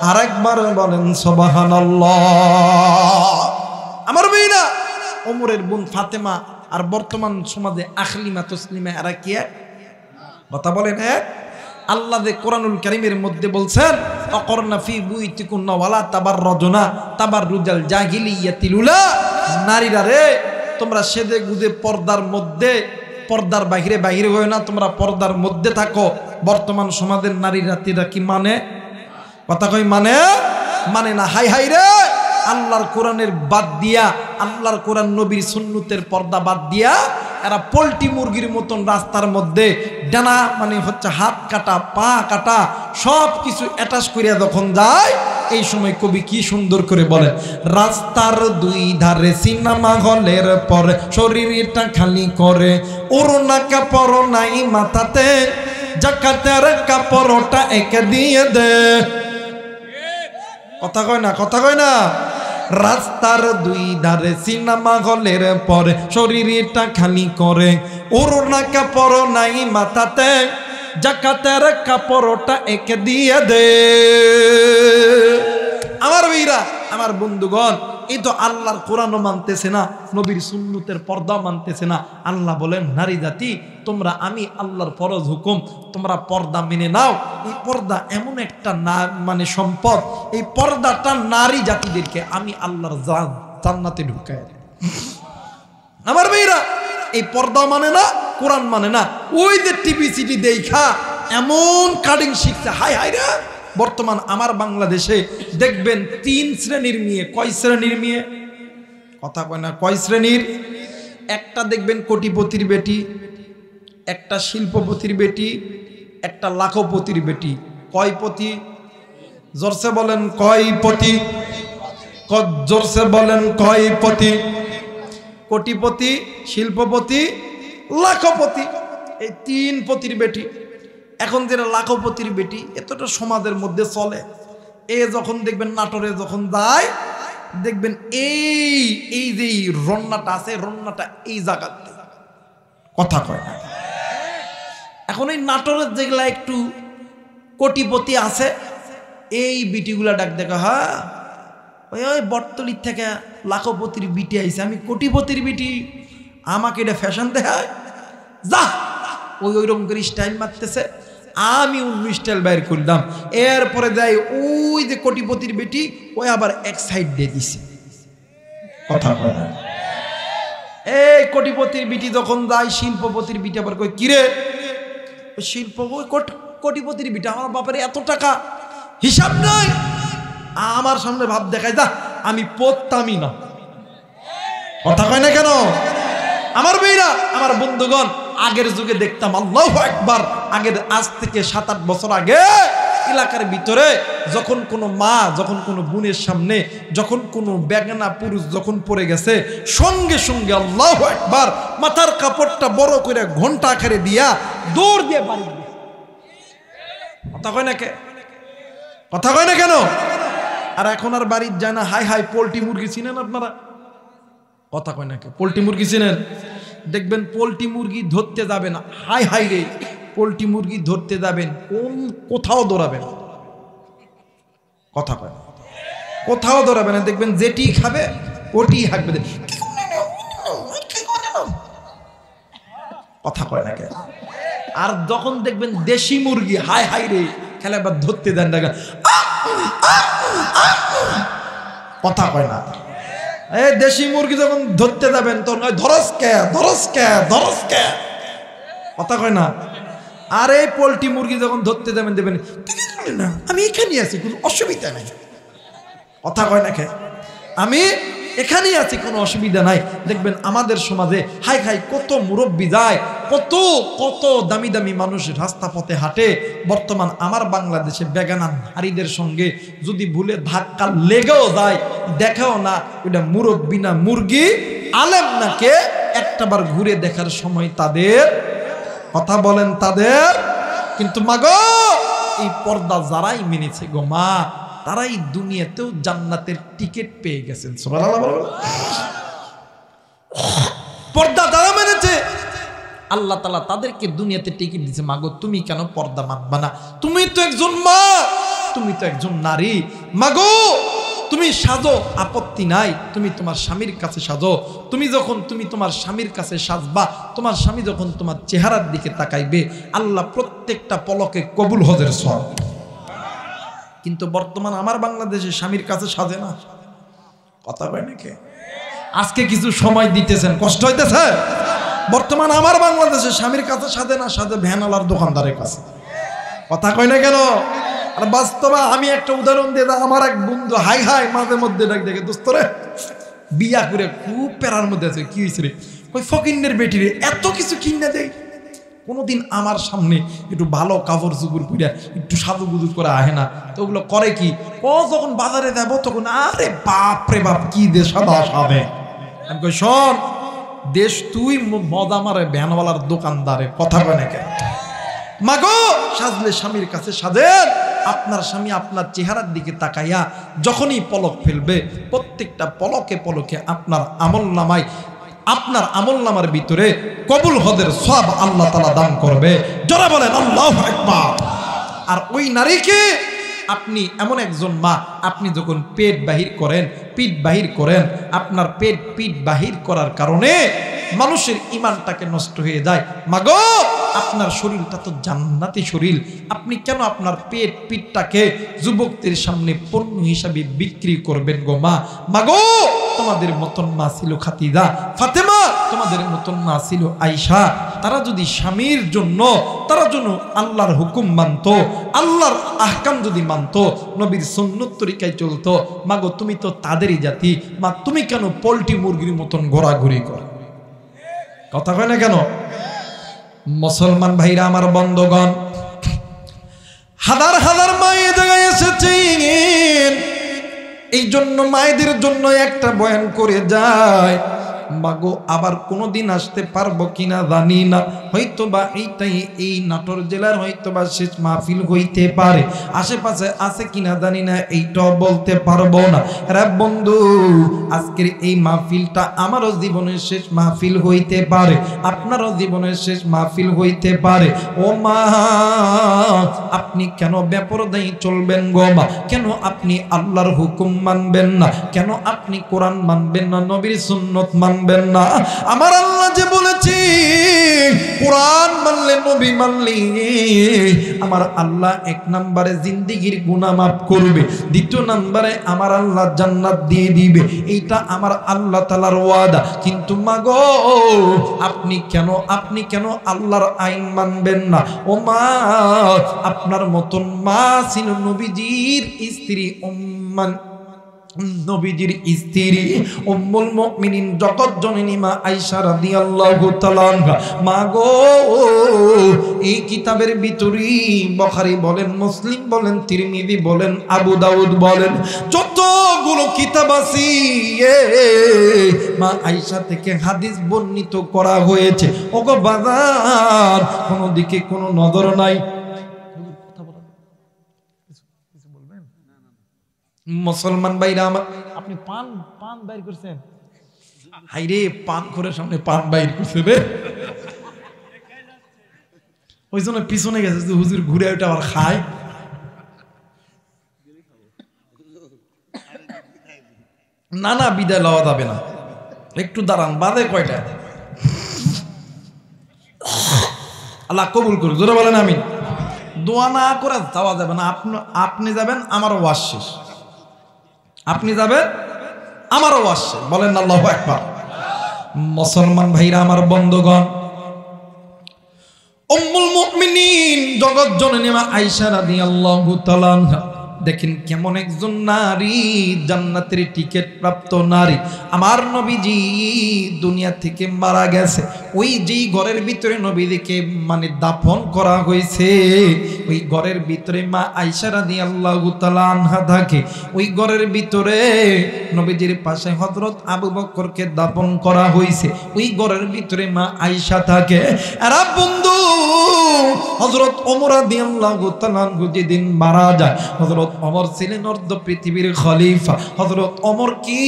আরেকবার বলেন সুবহানাল্লাহ। আমার মেয়েরা, ওমরের বোন ফাতেমা আর বর্তমান সমাজে আখলিমা তসলিমা এরা কি এক? কথা বলেন এক? আল্লাহ যে কোরআনুল কারীমের মধ্যে বলছেন, অকরনা ফি বুইতিকুন্না ওয়ালা তাবাররুজনা তাবাররুজাল জাহিলিয়াতিল উলা, নারীরা রে তোমরা সেদে গুদে পর্দার মধ্যে, পর্দার বাহিরে বাহিরে হয়ে না, তোমরা পর্দার মধ্যে থাকো। বর্তমান সমাজের নারীরা তিরা কি মানে? কথা কই মানে? মানে না। হাই হাই রে, আল্লাহর কোরআনের বাদ দিয়া, আল্লাহর কোরআন নবীর সুন্নতের পর্দা বাদ দিয়া এরা পোল্ট্রি মুরগির মতন রাস্তার মধ্যে ডানা মানে হচ্ছে হাত কাটা পা কাটা সব কিছু অ্যাটাচ করিয়া যখন যায়, এই সময় কবি কি সুন্দর করে বলেন, রাস্তার দুই ধারে সিনেমা হলের পর শরীরটা খালি করে, ওড়না কাপড় নাই মাথাতে, জাকাতের কাপড়টা একে দিয়ে দে। কথা কয় না? কথা কয় না? রাস্তার দুই ধারে সিনেমা হলের পরে শরীরটা খালি করে, ওড়না কাপড় নাই মাথাতে, জাকাতের কাপড়টা একে দিয়ে দে। আমার ভাইরা, আমার বন্ধুগণ, এই তো আল্লাহর কোরআনও মানতেছে না, নবীর সুন্নতের পর্দা মানতেছে না। আল্লাহ বলেন, নারী জাতি তোমরা, আমি আল্লাহর ফরজ হুকুম, তোমরা পর্দা মেনে নাও। এই পর্দা এমন একটা মানে সম্পদ, এই পর্দাটা নারী জাতিদেরকে আমি আল্লাহর জান্নাতে ঢুকায় দেব। আমার ভাইরা, এই পর্দা মানে না, কোরআন মানে না, ওই যে টিভি সিটি দেখা এমন কাটিং শিখছে। হাই হাই রে, বর্তমান আমার বাংলাদেশে দেখবেন 3 শ্রেণীর মেয়ে। কয় শ্রেণীর মেয়ে? কথা কয় না, কয় শ্রেণীর? একটা দেখবেন কোটিপতির বেটি, একটা শিল্পপতির বেটি, একটা লাখপতির বেটি। কয় পতি? জোরসে বলেন কয় পতি? জোরসে বলেন কয় পতি? কোটিপতি, শিল্পপতি, লাখপতি, এই 3 পতির বেটি। এখন যেটা লাখপতির বেটি, এতটা সমাজের মধ্যে চলে। এ যখন দেখবেন নাটোরে যখন যায়, দেখবেন এই যে রন্নাটা আছে, রন্নাটা এই জায়গাতে। কথা কয় না? এখন এই নাটোরের যেগুলা একটু কোটিপতি আছে, এই বিটিগুলা ডাক দেখা, হ্যাঁ ওই বটতলির থেকে লাখপতির বিটি আইছে, আমি কোটিপতির বিটি, আমাকে এটা ফ্যাশন দেখায়, যা ওইরকম করে স্টাইল মারতেছে, আমি অন্য স্টাইল বাইর করলাম। এরপরে যাই ওই যে কোটিপতির বেটি, ওই আবার এক সাইড দিয়ে দিছে। কথা বলে, এই কোটিপতির বিটি যখন যায়, শিল্পপতির বিটি আবার কই, কিরে শিল্প, কোটিপতির বিটি, আমার বাপের এত টাকা, হিসাব নাই, আমার সামনে ভাব দেখায়, যা আমি পড়তামই না। কথা কয় না কেন? আমার ভাইরা, আমার বন্ধুগণ, আগের যুগে দেখতাম, আল্লাহু আকবার, আগের আজ থেকে 7-8 বছর আগে এলাকার ভিতরে যখন কোনো মা, যখন কোনো বোনের সামনে, যখন কোনো বেগানা পুরুষ যখন পড়ে গেছে, সঙ্গে সঙ্গে আল্লাহু আকবার, মাথার কাপড়টা বড় করে ঘন্টা আকারে দিয়া দৌড় দিয়ে বাড়ি। কথা কয় না কে? কথা কয় না কেন? আর এখন আর বাড়ির যায় না। হাই হাই, পোল্ট্রি মুরগি চিনেন আপনারা? কথা কয় না কে? পোল্ট্রি মুরগি চিনেন? দেখবেন পোল্ট্রি মুরগি ধরতে যাবেন, হাই হাই রে, পোল্ট্রি মুরগি ধরতে যাবেন, কোথাও দৌড়াবেন, কথা কয়, কোথাও দৌড়াবে না, দেখবেন যেটি খাবে ওটি হাঁকবে, কথা কয় না কে। আর যখন দেখবেন দেশি মুরগি, হাই হাই রে, খেলে আবার ধরতে দেন না, কথা কয় না। এই দেশি মুরগি যখন ধরতে যাবেন তখন ধরস কে, ধরস কে, ধরস কে, কথা কয় না। আর এই পোল্ট্রি মুরগি যখন ধরতে যাবেন দেবেন না, আমি এখানেই আছি, কোনো অসুবিধা নাই, কথা কয় না কে, আমি এখানেই আছি, কোনো অসুবিধা নাই। দেখবেন আমাদের সমাজে হাই হাই কত মুরব্বি যায়, কত কত দামি দামি মানুষ রাস্তা পথে হাঁটে। বর্তমান আমার বাংলাদেশে বেগানা নারীদের সঙ্গে যদি ভুলে ধাক্কা লেগেও যায়, দেখাও না ওটা মুরব্বি না মুরগি, আলেম না কে, একটাবার ঘুরে দেখার সময় তাদের, কথা বলেন তাদের। কিন্তু মাগো এই পর্দা যারাই মেনেছে গো মা, তারাই দুনিয়াতেও জান্নাতের টিকিট পেয়ে গেছেন। সুবহানাল্লাহ। পর্দা যারা মেনেছে আল্লাহ তাআলা তাদেরকে দুনিয়াতে টিকিট দিয়েছে। মাগো তুমি কেন পর্দা মানবা না? তুমি তো একজন মা, তুমি তো একজন নারী। মাগো তুমি সাজো, আপত্তি নাই, তুমি তোমার স্বামীর কাছে সাজো। তুমি যখন তুমি তোমার স্বামীর কাছে সাজবা, তোমার স্বামী যখন তোমার চেহারার দিকে তাকাইবে, আল্লাহ প্রত্যেকটা পলকে কবুল হজের সওয়াব। কিন্তু বর্তমান আমার বাংলাদেশে স্বামীর কাছে সাজে না, কথা কয় নাকি? আজকে কিছু সময় দিতেছেন, কষ্ট হইতেছে। বর্তমান আমার বাংলাদেশে স্বামীর কাছে সাজে না, সাজে ভ্যানওয়ালার দোকানদারের কাছে, কথা কয় না কেন? আর বাস্তবে আমি একটা উদাহরণ দিয়ে দাও, আমার এক বন্ধু হাই হাই মাঝে মধ্যে ডাক দেখে, দোস্তরে বিয়া করে খুব প্যারার মধ্যে আছে, কি হয়েছে রে? ওই ফকিন্নের বেটি রে এত কিছু কিনে দেয়, কোনোদিন আমার সামনে একটু ভালো কাপড় চুপড় পরে একটু সাজুগুজু করে আহে না। তো ওগুলো করে কি, ও যখন বাজারে যাব তখন আরে বাপ রে বাপ কি দেশ সাদা সাবে। আমি কই শোন, দেশ তুই মজা মারে ভ্যানওয়ালার দোকানদারে, কথা কয় না কেন? মাগো সাজলে স্বামীর কাছে সাজেন। আপনার স্বামী আপনার চেহারার দিকে তাকাইয়া যখনই পলক ফেলবে, প্রত্যেকটা পলকে পলকে আপনার আমলনামায়, আপনার আমলনামার ভিতরে কবুল হজের সওয়াব আল্লাহ তাআলা দান করবে। জোরে বলেন আল্লাহু আকবার। আর ওই নারীকে আপনি এমন একজন মা, আপনি যখন পেট বাহির করেন, পিঠ বাহির করেন, আপনার পিঠ বাহির করার কারণে মানুষের ঈমানটাকে নষ্ট হয়ে যায়। মাগো আপনার শরীরটা তো জান্নাতি শরীর, আপনি কেন আপনার পিঠটাকে যুবকদের সামনে পণ্য হিসাবে বিক্রি করবেন গো মা? মাগো তোমাদের মতন মা ছিল খাদিজা, ফাতেমা, তোমাদের মতন মা ছিল আয়েশা। তারা যদি স্বামীর জন্য, তারা জন্য আল্লাহর হুকুম মানতো, আল্লাহর আহকাম যদি মানতো, নবীর সুন্নত তরিকায় চলতো, মাগো তুমি তো তাদেরই জাতি। মা তুমি কেন পোল্ট্রি মুরগির মতন ঘোরাঘুরি করো? কথা কয় না কেন? মুসলমান ভাইরা আমার, বন্ধগণ, হাজার হাজার মায়ের জায়গায় এসেছেন, এই জন্য মায়েদের জন্য একটা বয়ান করে যায়। মাগো আবার কোনোদিন আসতে পারবো কিনা জানি না, হয়তোবা এইটাই এই নাটোর জেলার হয়তোবা শেষ মাহফিল হইতে পারে, আশেপাশে আছে কিনা জানি না, এইটাও বলতে পারবো না। রে বন্ধু, আজকের এই মাহফিলটা আমারও জীবনের শেষ মাহফিল হইতে পারে, আপনারও জীবনের শেষ মাহফিল হইতে পারে। ও মা, আপনি কেন বেপরদাই চলবেন গো মা? কেন আপনি আল্লাহর হুকুম মানবেন না? কেন আপনি কোরআন মানবেন না, নবীর সুন্নত মানবেন না? আমার আল্লাহ যে বলেছে কোরআন মানলে, নবী মানলে আমার আল্লাহ এক নম্বরে জিন্দেগির গুনাহ মাফ করবে, দ্বিতীয় নম্বরে আমার আল্লাহ জান্নাত দিয়ে দিবে। এইটা আমার আল্লাহ তাআলার ওয়াদা। কিন্তু মাগো আপনি কেন আল্লাহর আইন মানবেন না? ও মা, আপনার মতন মা ছিল নবীজির স্ত্রী, নবীজির স্ত্রী উম্মুল মুমিনিন জগৎ জননী মা আয়েশা রাদিয়াল্লাহু তাআলা আনহা। মা গো, এই কিতাবের ভিতরে বুখারী বলেন, মুসলিম বলেন, তিরমিজি বলেন, আবু দাউদ বলেন, যতগুলো কিতাব আছে মা আয়েশা থেকে হাদিস বর্ণিত করা হয়েছে। ওগো বাজার, কোনো দিকে কোনো নজর নাই। মুসলমান ভাইরা আমার, আপনি পান বাইর করছেন, হাইরে পান করে সামনে পান বাইর করছে রে, ওই জন্য পিছনে গেছে যে হুজুর ঘুরে ওটা আবার খায়। না না, বিদায় লওয়া যাবে না, একটু দাঁড়ান, বাদে কয়টা। আল্লাহ কবুল করুন, জোরে বলেন আমিন। দোয়া না করে যাওয়া যাবে না। আপনি যাবেন, আমারও ওয়াজ শেষ। আপনি যাবেন, আমারও ওয়াজ শেষ। বলেন আল্লাহু আকবার। মুসলমান ভাইরা আমার, বন্ধুগণ, উম্মুল মুমিনিন জগৎ জননী মা আয়েশা রাদিয়াল্লাহু তাআলা আনহা, দেখেন কেমন একজন নারী, জান্নাতের টিকিট প্রাপ্ত নারী। আমার নবীজি দুনিয়া থেকে মারা গেছে, ওই যেই ঘরের ভিতরে নবীকে মানে দাফন করা হয়েছে, ওই ঘরের ভিতরে মা আয়েশা রাদিয়াল্লাহু তাআলা আনহা থাকে। ওই ঘরের ভিতরে নবীজির পাশে হযরত আবু বকরকে দাফন করা হয়েছে। ওই ঘরের ভিতরে মা আয়েশা থাকে। আরে বন্ধু, হযরত ওমর রাদিয়াল্লাহু তাআলা যেদিন মারা যায়, হযরত ওমর ছিলেন অর্ধ পৃথিবীর খলিফা। হযরত ওমর কি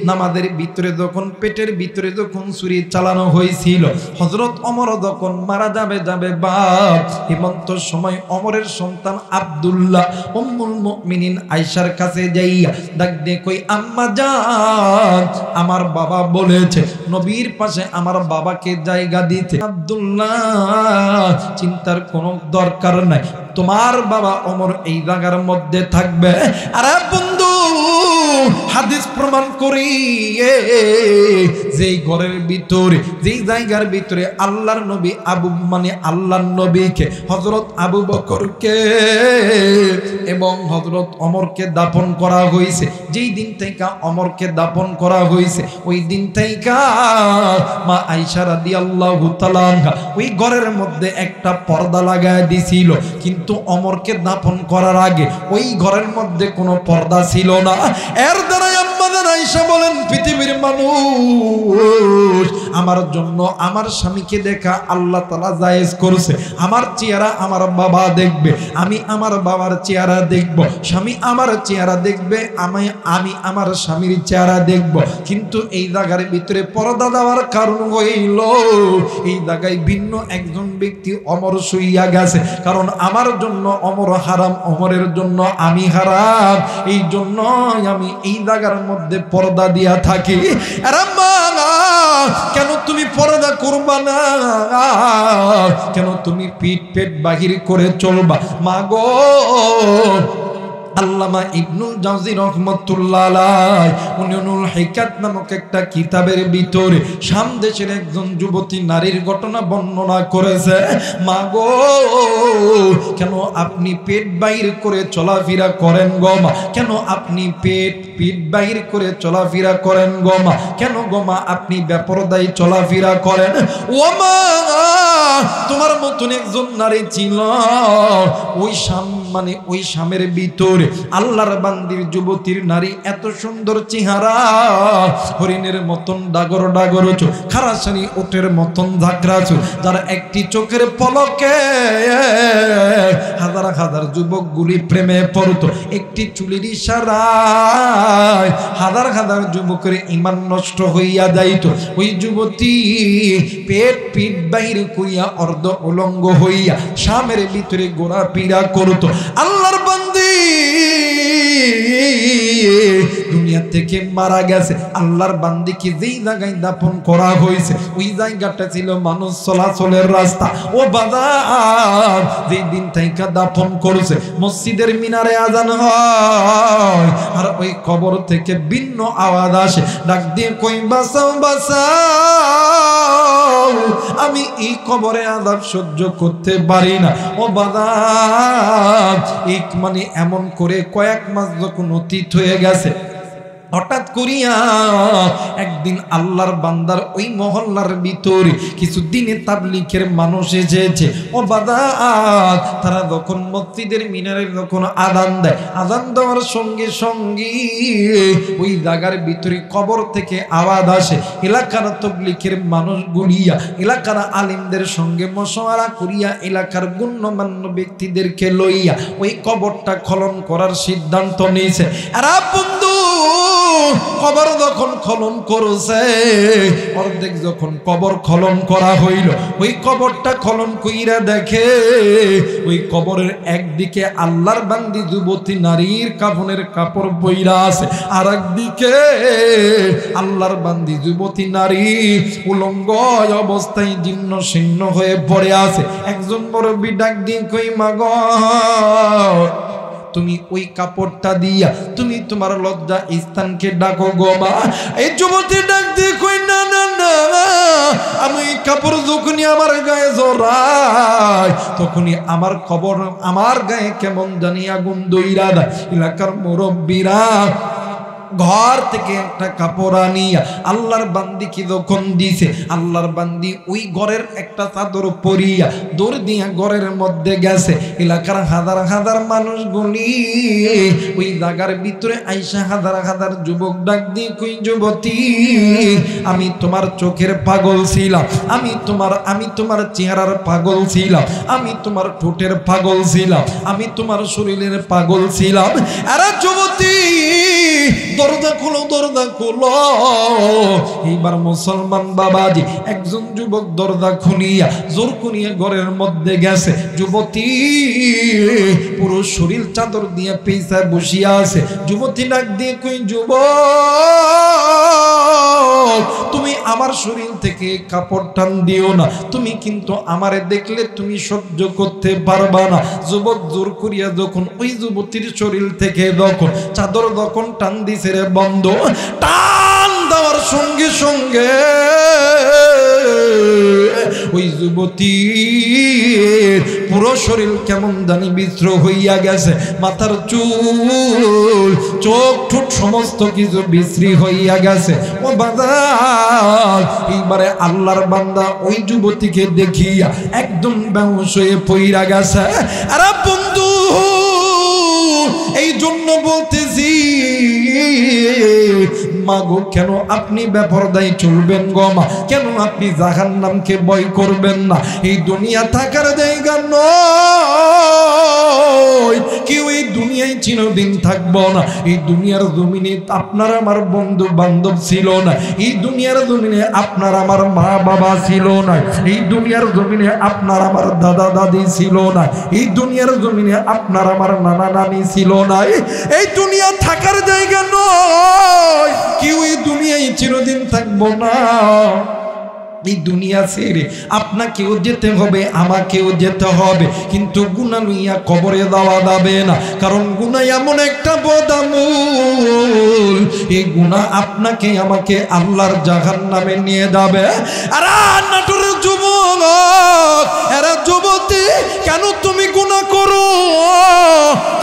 নামাজের ভিতরে যখন পেটের ভিতরে যখন ছুরি চালানো হয়েছিল, হযরত ওমর যখন মারা যাবে বাপ, হেমন্ত সময় ওমরের সন্তান আব্দুল্লাহ উম্মুল মুমিনিন আয়েশার কাছে যাইয়া ডাক দিয়ে কই, আম্মা জান, আমার বাবা বলেছে নবীর পাশে আমার বাবাকে জায়গা দিতে। আব্দুল্লাহ, চিন্তার কোনো দরকার নাই, তোমার বাবা ওমর এই জায়গার মধ্যে থাকবে। আরে বন্ধু, হাদিস প্রমাণ করি, যেই ঘরের ভিতরে, যেই জায়গার ভিতরে আল্লাহর নবী আল্লাহর নবীকে, হযরত আবু বকরকে এবং হযরত ওমরকে দাফন করা হয়েছে, যেই দিন থেকে ওমরকে দাফন করা হয়েছে, ওই দিন থেকে মা আয়েশা রাদিয়াল্লাহু তাআলা আনহা ওই ঘরের মধ্যে একটা পর্দা লাগায় দিছিল। কিন্তু ওমরকে দাফন করার আগে ওই ঘরের মধ্যে কোনো পর্দা ছিল না। এর দ্বারা আম্মাজান আয়েশা বলেন, পৃথিবীর মানুষ আমার জন্য আমার স্বামীকে দেখা আল্লাহ তাআলা জায়েজ করেছে। আমার চেহারা আমার বাবা দেখবে, আমি আমার বাবার চেহারা দেখব, স্বামী আমার চেহারা দেখবে, আমি আমার স্বামীর চেহারা দেখব। কিন্তু এই জায়গার ভিতরে পর্দা দেওয়ার কারণ হইল, এই জায়গায় ভিন্ন একজন ব্যক্তি ওমর শুইয়া গেছে। কারণ আমার জন্য ওমর হারাম, ওমরের জন্য আমি হারাম, এই জন্য আমি এই জায়গার মধ্যে পর্দা দিয়া থাকি। আরে মা, কেন তুমি পর্দা করবা না? কেন তুমি পেট বাহির করে চলবা? মা গো, আল্লামা ইবনুল জাওজি রাহমাতুল্লাহ আলাইহি উনিউল হিকাত নামক একটা কিতাবের ভিতরে শাম দেশের একজন যুবতী নারীর ঘটনা বর্ণনা করেছে। মা গো, কেন আপনি পেট বাইর করে চলাফেরা করেন গো মা? কেন আপনি পেট বাইর করে চলাফেরা করেন গো মা? কেন গো মা আপনি বেপরদায় চলাফেরা করেন? ও মা, তোমার মতন একজন নারী ছিল ওই শাম, মানে ওই শামের ভিতরে আল্লাহর বান্দির যুবতীর নারী, এত সুন্দর চেহারা, হরিণের মতন ডাগর ডাগর চোখ, খারাসানি ওটের মতন ঝাঁকড়া চোখ, যার একটি চোখের পলকে হাজার হাজার যুবকগুলি প্রেমে পড়তো। একটি চুলের ইশারায় হাজার হাজার যুবকের ঈমান নষ্ট হইয়া যাইত। ওই যুবতী পেট বাহির করিয়া অর্ধ উলঙ্গ হইয়া শামের ভিতরে ঘোরাফেরা করতো। আল্লাহর বান্দি দুনিয়া থেকে মারা গেছে, আল্লাহর বান্দিকে যেই জায়গায় দাফন করা হয়েছে ওই জায়গাটা ছিল মানুষ চলাচলের রাস্তা। ও বাজার, যেই দিন থেকে দাফন করেছে মসজিদের মিনারে আজান হয়, আর ওই কবর থেকে ভিন্ন আওয়াজ আসে, ডাক দিয়ে কই, বাঁচাও বাঁচাও, আমি এই কবরে আযাব সহ্য করতে পারি না। ও বাজার, এক মানে এমন করে কয়েক মাস যখন অতীত হয়ে গেছে, হঠাৎ করিয়া একদিন আল্লাহর বান্দার ওই মহল্লার ভিতরে কিছু দিনে তাবলীগের মানুষ এসেছে। ও বাদাত, তারা যখন মসজিদের মিনারে যখন আযান দেয়, আযান দেওয়ার সঙ্গে সঙ্গে ওই জায়গার ভিতরে কবর থেকে আওয়াজ আসে। এলাকার তাবলীগের মানুষ গুলিয়া এলাকার আলিমদের সঙ্গে মশওয়ারা করিয়া এলাকার গণ্যমান্য ব্যক্তিদেরকে লইয়া ওই কবরটা খনন করার সিদ্ধান্ত নিয়েছে। আর বন্ধু, কবর যখন খনন করছে, অর্ধেক যখন কবর খনন করা হইল, ওই কবরটা খনন কইরা দেখে ওই কবরের একদিকে আল্লাহর বান্দি যুবতী নারীর কাফনের কাপড় বইরা আছে, আর একদিকে আল্লাহর বান্দি যুবতী নারী উলঙ্গ অবস্থায় জীর্ণ শীর্ণ হয়ে পড়ে আছে। একজন মুরব্বি ডাক দিয়ে কই মাগো, তুমি ওই কাপড়টা দিয়া তুমি তোমার লজ্জা স্থানকে ডাকো গো মা। এই যুবতী ডাক দিয়ে কই না না না, আমি কাপড় যখনই আমার গায়ে জড়াই তখনই আমার খবর আমার গায়ে কেমন জানি আগুন দইরা দেয়। এলাকার মুরব্বীরা ঘর থেকে একটা কাপড় আনিয়া আল্লাহর বান্দিকে যখন দিছে, আল্লাহর বান্দি ওই ঘরের একটা চাদর পরিয়া দৌড় দিয়া ঘরের মধ্যে গেছে। এলাকার হাজার হাজার মানুষগুলি ওই জায়গার ভিতরে আইসা হাজার হাজার যুবক ডাক দিয়ে কই যুবতী, আমি তোমার চোখের পাগল ছিলাম, আমি তোমার চেহারার পাগল ছিলাম, আমি তোমার ঠোঁটের পাগল ছিলাম, আমি তোমার শরীরের পাগল ছিলাম। আরে যুবতী দরজা খুলো, দরজা খুলো। এইবার মুসলমান বাবাজি একজন যুবক দরজা খুলিয়া জোর করিয়া ঘরের মধ্যে গেছে। যুবতী পুরো শরীর চাদর দিয়ে পেছায় বসিয়া আছে। যুবতী ডাক দিয়ে কই যুবক, তুমি আমার শরীর থেকে কাপড় টান দিও না, তুমি কিন্তু আমারে দেখলে তুমি সহ্য করতে পারবা না। যুবক জোর করিয়া যখন ওই যুবতীর শরীর থেকে যখন চাদর যখন টান দিছে রে বন্ধ, টান দেওয়ার সঙ্গে সঙ্গে ওই যুবতী পুরো শরীর কেমন জানি বিশ্র হইয়া গেছে, মাথার চুল চোখ ঠোঁট সমস্ত কিছু বিশ্রী হইয়া গেছে। ও বাজার এইবারে আল্লাহর বান্দা ওই যুবতীকে দেখিয়া একদম বেহুশ হয়ে পইরা গেছে। আরে বন্ধু, এই জন্য বলতেছি মাগো, কেন আপনি বেপরদায় চলবেন গো মা? কেন আপনি জাহান্নামকে ভয় করবেন না? এই দুনিয়া থাকার জায়গা নয়, কেউ এই দুনিয়ায় চিরদিন থাকবো না। এই দুনিয়ার জমিনে আপনার আমার বন্ধু বান্ধব ছিল না, এই দুনিয়ার জমিনে আপনার আমার মা বাবা ছিল না, এই দুনিয়ার জমিনে আপনার আমার দাদা দাদি ছিল না, এই দুনিয়ার জমিনে আপনার আমার নানা নানি ছিল না। এই দুনিয়া থাকার জায়গা নয়, কেউ এই দুনিয়ায় চিরদিন থাকবো না। এই দুনিয়া ছেড়ে আপনাকেও যেতে হবে, আমাকেও যেতে হবে, কিন্তু গুনাহ লইয়া কবরে যাওয়া যাবে না। কারণ গুনাহ এমন একটা বদামূল, এই গুনাহ আপনাকে আমাকে আল্লাহর জাহান্নামে নিয়ে যাবে। আর নাটোরের যুবক, এরা যুবতী, কেন তুমি গুনাহ করো?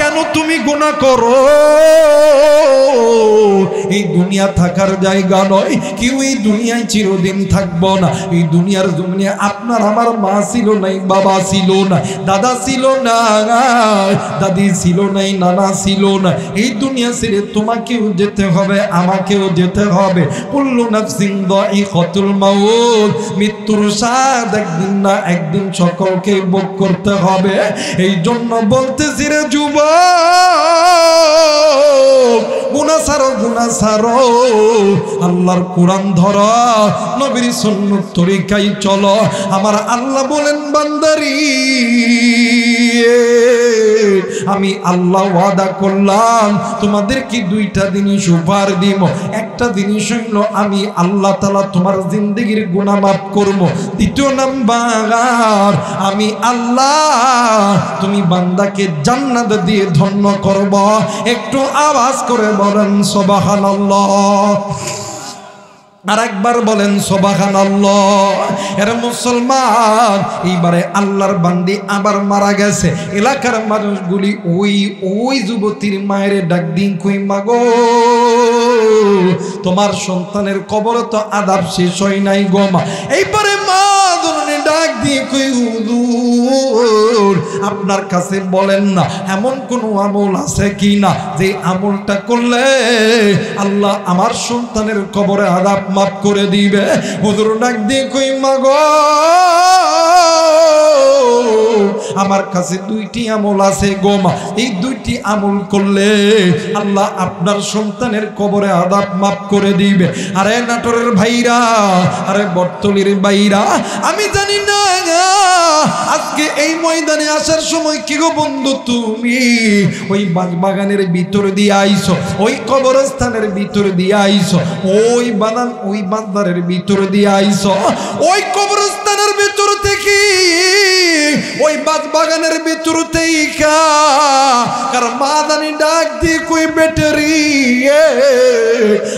কেন তুমি গুনাহ করো? এই দুনিয়া থাকার জায়গা নয়, কেউ এই দুনিয়ায় চিরদিন থাকবো না। এই দুনিয়ার জমিনে আপনার আমার মা ছিল নাই, বাবা ছিল না, দাদা ছিল না, দাদি ছিল নাই, নানা ছিল না। এই দুনিয়া ছেড়ে তোমাকেও যেতে হবে, আমাকেও যেতে হবে। কুল্লু নাফসিন যায়িকাতুল মাউত, মৃত্যুর স্বাদ একদিন না একদিন সকলকে ভোগ করতে হবে। এই জন্য বলতেছি রে যুবক, গুনাহ ছাড়ো, গুনাহ ছাড়ো, আল্লাহর কোরআন ধরো, নবীর সুন্নাত তরিকায় চলো। আমার আল্লাহ বলেন বান্দারি, আমি আল্লাহ ওয়াদা করলাম তোমাদেরকে দুইটা জিনিস উপহার দিব। একটা জিনিস হইল আমি আল্লাহ তাআলা তোমার জিন্দেগির গুনাহ মাফ করব। দ্বিতীয় নাম্বার, আমি আল্লাহ তুমি বান্দাকে জান্নাত দিয়ে ধন্য করব। একটু আওয়াজ করে বলেন সুবহানাল্লাহ। আর একবার বলেন সুবহানাল্লাহ। এর মুসলমান, এইবারে আল্লাহর বান্দি আবার মারা গেছে। এলাকার মানুষগুলি ওই যুবতীর মায়ের ডাক দিন কই মাগো, তোমার সন্তানের কবরে তো আযাব শেষ হয় নাই গো মা। এইবারে মা জননী ডাক দিয়ে কই হুজুর, আপনার কাছে বলেন না এমন কোন আমল আছে কি না যে আমলটা করলে আল্লাহ আমার সন্তানের কবরে আযাব মাফ করে দিবে। হুজুর ডাক দিয়ে কই মাগো, আমার কাছে দুইটি আমল আছে গো মা, এই দুইটি আমল করলে আল্লাহ আপনার সন্তানের কবরে আযাব মাফ করে দিবে। আরে নাটোরের ভাইরা, আরে বটতলির ভাইরা, আমি জানি না আজকে এই ময়দানে আসার সময় কি গো বন্ধু তুমি ওই বাগানের ভিতর দিয়ে আইছো, ওই কবরস্থানের ভিতর দিয়ে আইছো, ওই বাগান ওই বাজারের ভিতর দিয়ে আইছো, ওই কবরস্থানের ভিতর থেকে ওই বাগানের ভিতর থেকে কার মাদানি ডাক দিয়ে কই বেটারি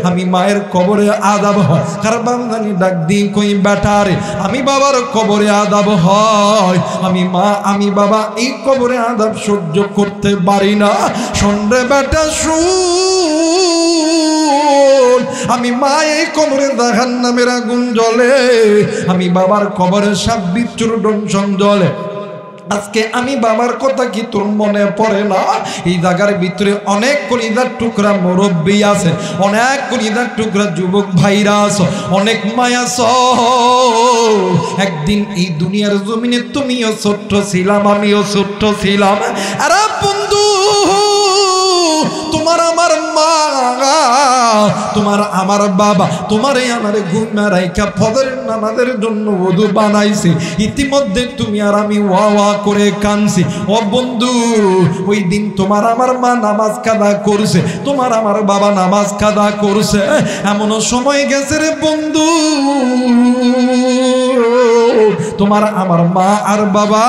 আমি মায়ের কবরে আযাব হয়, কার বাগানি ডাক দিয়ে কই বেটারে আমি বাবার কবরে আযাব হয়, আমি মা আমি বাবা এই কবরে আযাব সহ্য করতে পারি না। শুনরে বেটা শুন, আমি মা এই কবরে জাহান্নামের আগুন জ্বলে, আমি বাবার কবরে সাপ বিচ্ছুর দংশন জ্বলে। আজকে আমি বাবার কথা কি তোর মনে পড়ে না? এই জায়গার ভিতরে অনেক কলিজার টুকরা মুরব্বী আছে, অনেক কলিজার টুকরা যুবক ভাইরা আছে, অনেক মায়া আছে। একদিন এই দুনিয়ার জমিনে তুমিও ছোট্ট ছিলাম, আমিও ছোট্ট ছিলাম। আরে বন্ধু, তোমার আমার মা, তোমার আমার বাবা তোমারে আমারে ঘুমা রাইখা ফজরের নামাজের জন্য ওযু বানাইছে, ইতিমধ্যে তুমি আর আমি ওয়া ওয়া করে কাঁদছি। ও বন্ধু, ওই দিন তোমার আমার মা নামাজ কাদা করছে, তোমার আমার বাবা নামাজ কাদা করছে, এমন সময় গেছে রে বন্ধু, তোমার আমার মা আর বাবা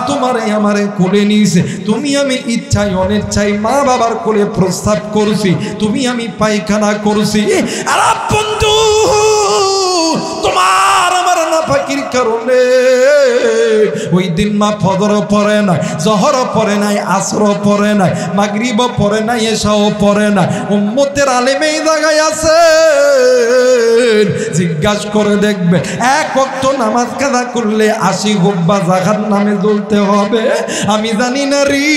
তোমারে আমারে কোলে নিয়েছে, তুমি আমি ইচ্ছায় অনিচ্ছায় মা বাবার কোলে প্রস্তাব করছি, তুমি আমি পায়খানা করছি। আর বন্ধু, তোমার আমার নাফাকির কারণে ওই দিন মা ফজর পড়ে নাই, জহর পড়ে নাই, আসর পড়ে নাই, মাগরিব পড়ে নাই, এশাও পড়ে নাই। উম্মতের আলেম এই জায়গায় আছে, জিজ্ঞাসা করে দেখবে এক ওয়াক্ত নামাজ কাজা করলে 80 হুব্বা জাহান্নামে জ্বলতে হবে। আমি জানি না রে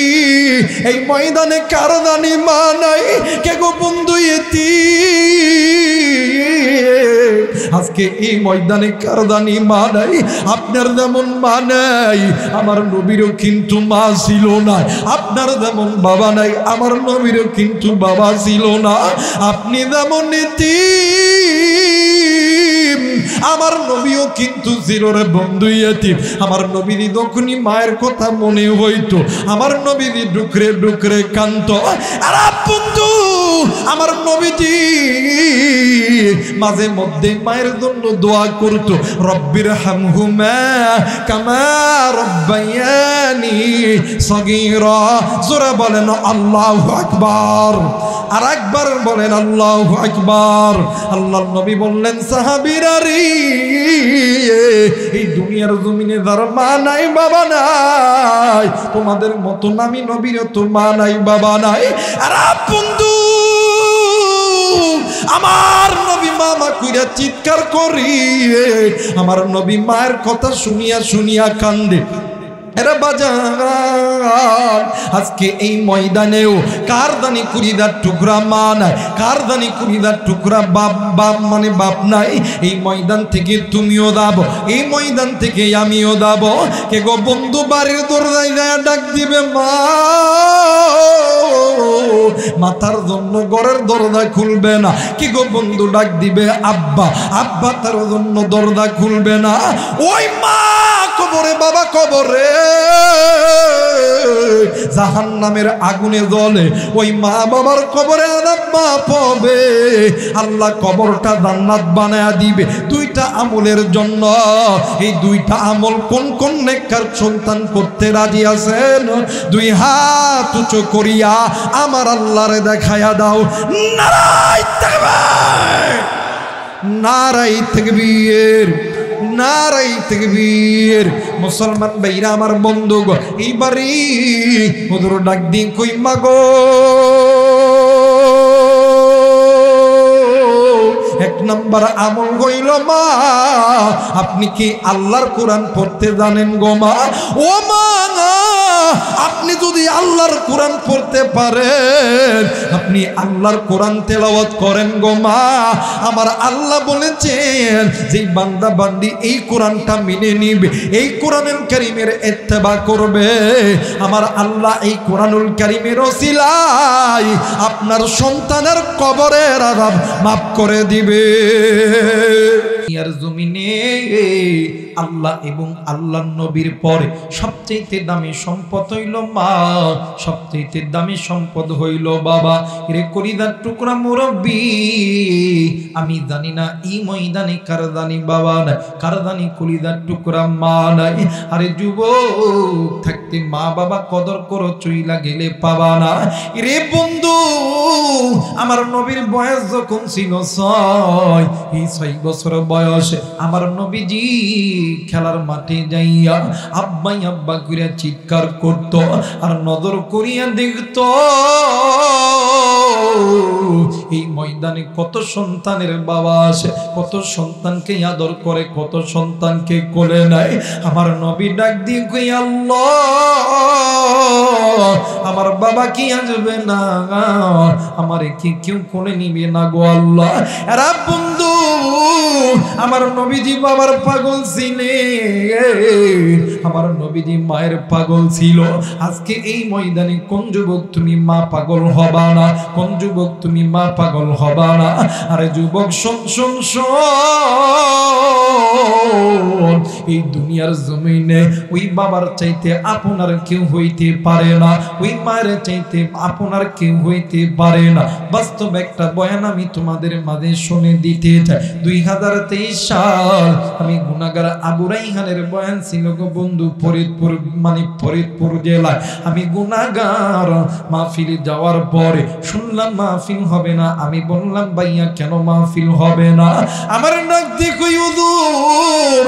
এই ময়দানে কার জানি মা নাই, কে গো বন্ধু এতি আজকে এই ময়দানে কার জানি মা নাই? আপনার যেমন মা নাই আমার নবীরও কিন্তু মা ছিল না, আপনার যেমন বাবা নাই আমার নবীরও কিন্তু বাবা ছিল না, আপনি যেমন এতিম আমার নবীও কিন্তু ছিল রে বন্ধু এতিম। আমার নবীরই যখনই মায়ের কথা মনে হইতো আমার নবীরই ডুকরে ডুকরে কাঁদতো। আর বন্ধু, আমার নবীজি মাঝে মধ্যে মায়ের জন্য দোয়া করতো, রব্বির হামহুমা কামা রব্বায়ানি সগীরা। জোরে বলেন আল্লাহু আকবার, আর একবার বলেন আল্লাহু আকবার। আল্লাহর নবী বললেন, সাহাবীরা রে এই দুনিয়ার জমিনে যার মা নাই বাবা নাই তোমাদের মতো আমি নবীর তো মা নাই বাবা নাই। আর বন্ধু, আমার নবী মামা কইরা চিৎকার করি, আমার নবী মায়ের কথা শুনিয়া শুনিয়া কান্দে। এরা বাজার আজকে এই ময়দানেও কার দানি কুড়িদার টুকরা মা নাই, কার দানি কুড়িদার টুকরা বাপ মানে বাপ নাই। এই ময়দান থেকে তুমিও দাবো, এই ময়দান থেকে আমিও দাবো। কে গো বন্ধু বাড়ির দরজায় যায় ডাক দিবে মা, মাথার জন্য ঘরের দরজা খুলবে না। কি গো বন্ধু ডাক দিবে আব্বা, আব্বা তার জন্য দরজা খুলবে না। ওই মা কবরে, বাবা কবরে জাহান্নামের আগুনে জ্বলে, ওই মা বাবার কবরে আযাব মাফ হবে, আল্লাহ কবরটা জান্নাত বানায়া দিবে দুইটা আমলের জন্য। এই দুইটা আমল কোন কোন নেককার সন্তান করতে রাজি আছেন? দুই হাত উঁচু করিয়া আমার আল্লাহরে দেখায়া দাও। নারায়ে তাকবীর, নারায়ে তাকবীর, নারায়ে তাকবীর। মুসলমান ভাইরা আমার বন্ধুগণ, এইবারই হুজুর ডাক দিন কই মাগো, এক নাম্বার আমল হইল মা আপনি কি আল্লাহর কোরআন পড়তে জানেন গো মা? ও মা আপনি যদি আল্লাহর কোরআন পড়তে পারেন, আপনি আল্লাহর কোরআন তেলাওয়াত করেন গো মা, আমার আল্লাহ বলেছেন যে বান্দা বান্দি এই কোরআনটা মেনে নিবে, এই কোরআনুল কারীমের ইত্তেবা করবে, আমার আল্লাহ এই কোরআনুল কারীমের ওসিলায় আপনার সন্তানের কবরের আযাব মাফ করে দিবে। ইয়ার জমিনে আল্লাহ এবং আল্লাহর নবীর পরে সবচেয়ে দামি সম্পদ হইল মা, সবচেয়ে দামি সম্পদ হইল বাবা। রে কলিজার টুকরা মুরব্বী, আমি জানি না এই ময়দানে কার জানি বাবা নাই, কার জানি কলিজার টুকরা মা নাই। আরে যুবক থাকতে মা বাবা কদর করো, চইলা গেলে পাবা না। রে বন্ধু, আমার নবীর বয়স যখন ছিল 6, এই 6 বছর বয়সে আমার নবীজি খেলার মাঠে যাইয়া আব্বাই আব্বা করিয়া চিৎকার করত, আর নজর করিয়া দেখত এই ময়দানে কত সন্তানের বাবা আসে, কত সন্তানকে আদর করে, কত সন্তানকে কোলে নেয়। আমার নবী ডাক দিয়ে কই, আল্লাহ আমার বাবা কি আসবে না, আমারে কি কেউ কোলে নিবে না গো আল্লাহ। এরা বন্ধু আমার নবীজি বাবার পাগল ছিলেন, আমার নবীজি মায়ের পাগল ছিল। আজকে এই ময়দানে কোন যুবক তুমি মা পাগল হবা না, কোন যুবক তুমি মা পাগল হবা না? আরে যুবক শোন শোন শোন, এই দুনিয়ার জমিনে ওই বাবার চাইতে আপনার কেউ হইতে পারে না, ওই মায়ের চাইতে আপনার কেউ হইতে পারে না। বাস্তব একটা বয়ান আমি তোমাদের মাঝে শুনে দিতে চাই। 2023 সাল আমি গুনাহগার আবু রাইহানের বয়ান ছিল গো বন্ধু, ফরিদপুর ফরিদপুর জেলায় আমি গুনাহগার মাহফিলে যাওয়ার পরে শুনলাম মাহফিল হবে না। আমি বললাম ভাইয়া কেন মাহফিল হবে না? আমার নাক দেখো হুজুর,